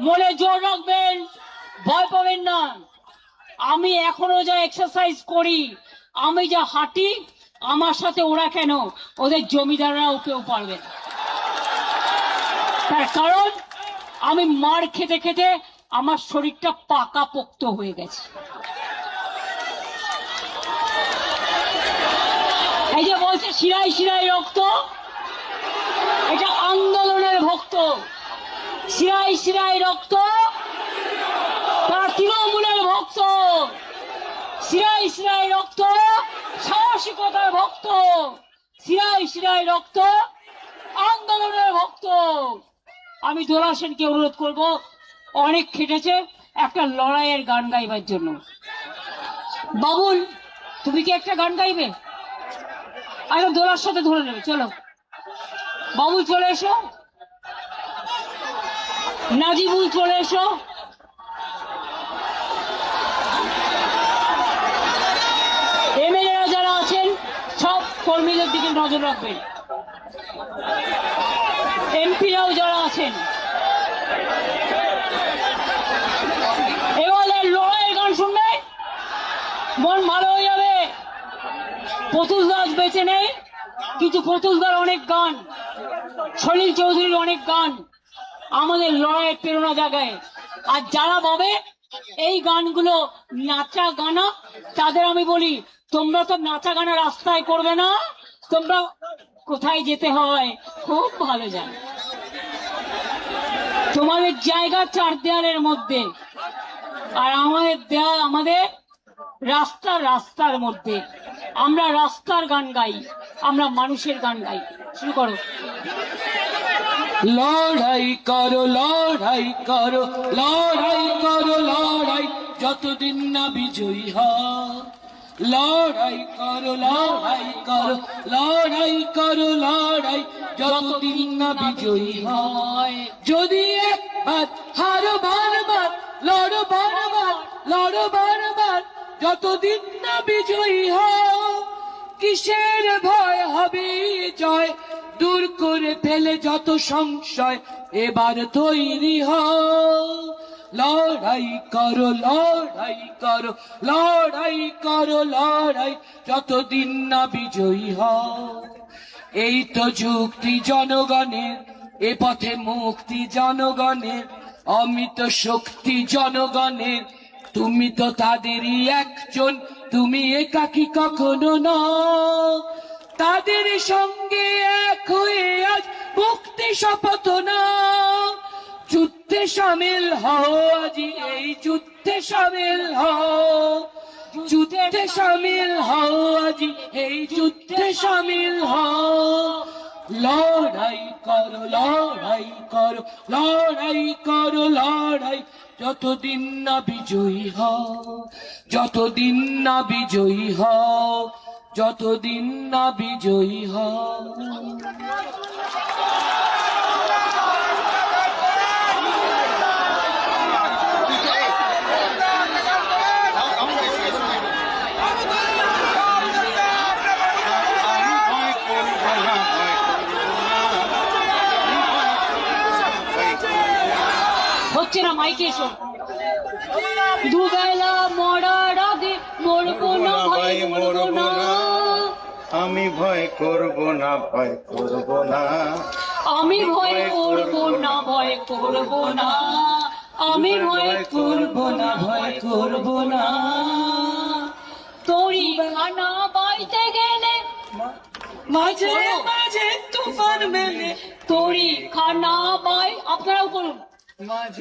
মনে জোর রাখবেন, ভয় পাবেন না। আমি এখনো যা এক্সারসাইজ করি, আমি যা হাঁটি, আমার সাথে ওরা কেন, ওদের জমিদাররাও কেউ পারবে না। তার কারণ আমি মার খেতে খেতে আমার শরীরটা পাকা পোক্ত হয়ে গেছে। এই যে বলছে শিরায় শিরায় রক্ত, এটা আন্দোলনের ভক্ত। শিরায় শিরায় রক্ত, তারা তৃণমূলের ভক্ত। শিরায় শিরায় রক্ত, সাহসিকতার ভক্ত। শিরায় শিরায় রক্ত, আন্দোলনের ভক্ত। আমি দোলা সেনকে অনুরোধ করব, অনেক খেটেছে, একটা লড়াইয়ের গান গাইবার জন্য। বাবুল, তুমি কি একটা গান গাইবে? আরে দোলার সাথে ধরে নেবে, চলো বাবুল চলে এসো, নাজিবুল চলে এসো। এমএলএরা যারা আছেন সব কর্মীদের দিকে নজর রাখবেন, এমপিরাও যারা আছেন। এবারে লড়াইয়ের গান শুনবে, মন ভালো হয়ে যাবে। প্রতুল দাস বেঁচে নেই, কিন্তু প্রতুলদার অনেক গান, সলিল চৌধুরীর অনেক গান আমাদের লড়াইয়ের প্রেরণা জাগায়। আর যারা ভাবে এই গানগুলো নাচা গানা, তাদের আমি বলি, তোমরা তো নাচা গানা রাস্তায় করবে না, তোমরা কোথায় যেতে হয় খুব ভালো জানো। তোমাদের জায়গা চার দেয়ালের মধ্যে, আর আমাদের দেয়াল, আমাদের রাস্তা, রাস্তার মধ্যে। আমরা রাস্তার গান গাই, আমরা মানুষের গান গাই। শুরু করো। লড়াই করো লড়াই করো লড়াই করো লড়াই যতদিন না বিজয়ী হয় লড়াই করো লড়াই করো লড়াই করো লড়াই যতদিন না বিজয়ী হয় যদি একবার হারো বারবার লড়ো বারবার লড়ো বারবার যতদিন না বিজয়ী হয় কিসের ভয় হবে জয় দূর করে ফেলে যত সংশয় এবার তৈরি হও লড়াই করো লড়াই করো লড়াই করো লড়াই যতদিন না বিজয়ী হও এই তো যুক্তি জনগণের এ পথে মুক্তি জনগণের অমিত শক্তি জনগণের তুমি তো তাদেরই একজন তুমি একাকী কখনো নও তাদের সঙ্গে এক হয়ে আজ মুক্তি শপথ নাও যুদ্ধে সামিল হও আজি এই যুদ্ধে সামিল হও যুদ্ধে সামিল হও আজি এই যুদ্ধে সামিল হও লড়াই করো লড়াই করো লড়াই করো লড়াই যতদিন না বিজয়ী হও যতদিন না বিজয়ী হও যতদিন না বিজয়ী হও হচ্ছে না মাইকে এসো দুবেলা মরার আগে মরবো না ভাই মরবো না আমি ভয় করব না ভয় করব না আমি ভয় করবো না ভয় করবো না আমি ভয় করবো না ভয় করবো না তোরই খানা বাইতে গেলে মাঝে মাঝে তুফান মেলে তোরই খানা বাই আপনারাও করুন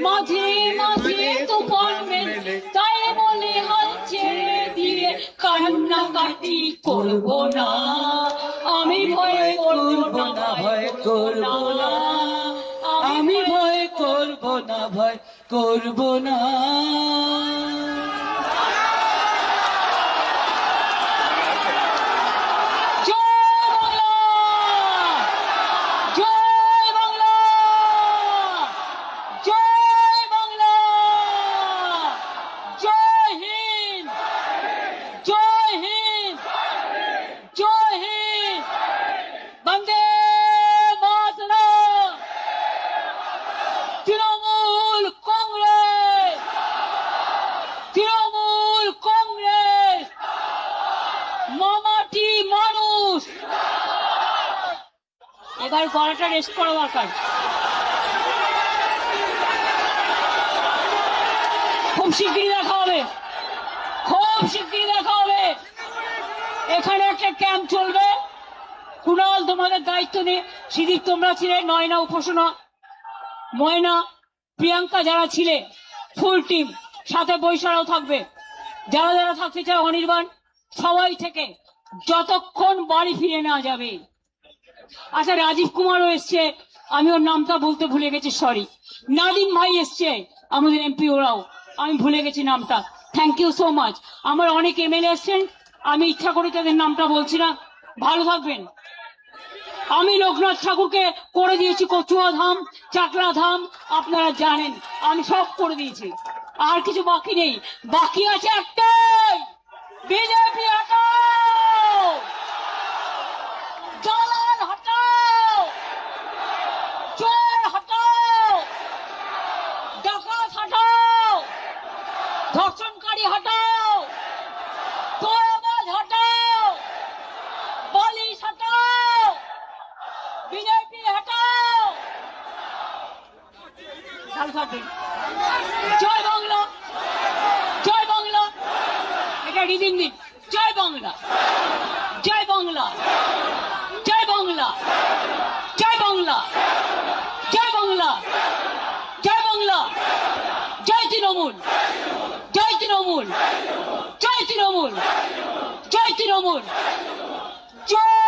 মাঝে মাঝে তুফান মেলে তাই বলে হাল ছেড়ে দিয়ে কান্নাকাটি করবো না আমি ভয় করবো না ভয় করবো না আমি ভয় করবো না ভয় করবো না এবার গলাটা রেস্ট করা দরকার খুব শিগগিরই দেখা হবে খুব শিগগিরই দেখা হবে এখানে একটা ক্যাম্প চলবে কুণাল তোমাদের দায়িত্ব নিয়ে সিদ্দিক তোমরা ছিলে নয়না উপাসনা ময়না প্রিয়াঙ্কা যারা ছিলে ফুল টিম সাথে বৈশারাও থাকবে যারা যারা থাকতে চায় অনির্বাণ সবাই থেকে যতক্ষণ বাড়ি ফিরে নেওয়া যাবে আচ্ছা রাজীব কুমারও এসছে আমি ওর নামটা বলতে ভুলে গেছি সরি নাদিম ভাই এসছে আমাদের এমপি ওরাও আমি ভুলে গেছি নামটা থ্যাংক ইউ সো মাচ আমার অনেক এমএলএ এসছেন আমি ইচ্ছা করে তাদের নামটা বলছি না ভালো থাকবেন আমি লোকনাথ ঠাকুরকে করে দিয়েছি কচুয়া ধাম চাকলা ধাম আপনারা জানেন আমি সব করে দিয়েছি আর কিছু বাকি নেই বাকি আছে একটাই বিজেপি হটাও দালাল হটাও চোর হটাও ডাকাত হটাও ধর্ষণকারী হটাও তোলাবাজ হটাও পুলিশ হটাও বিজেপি হটাও ভালো থাকবেন জয় বাংলা জয় বাংলা এটা রিদিন দিন জয় বাংলা জয় বাংলা জয় বাংলা জয় বাংলা জয় বাংলা জয় বাংলা জয় তৃণমূল জয় তৃণমূল জয় তৃণমূল জয় তৃণমূল জয়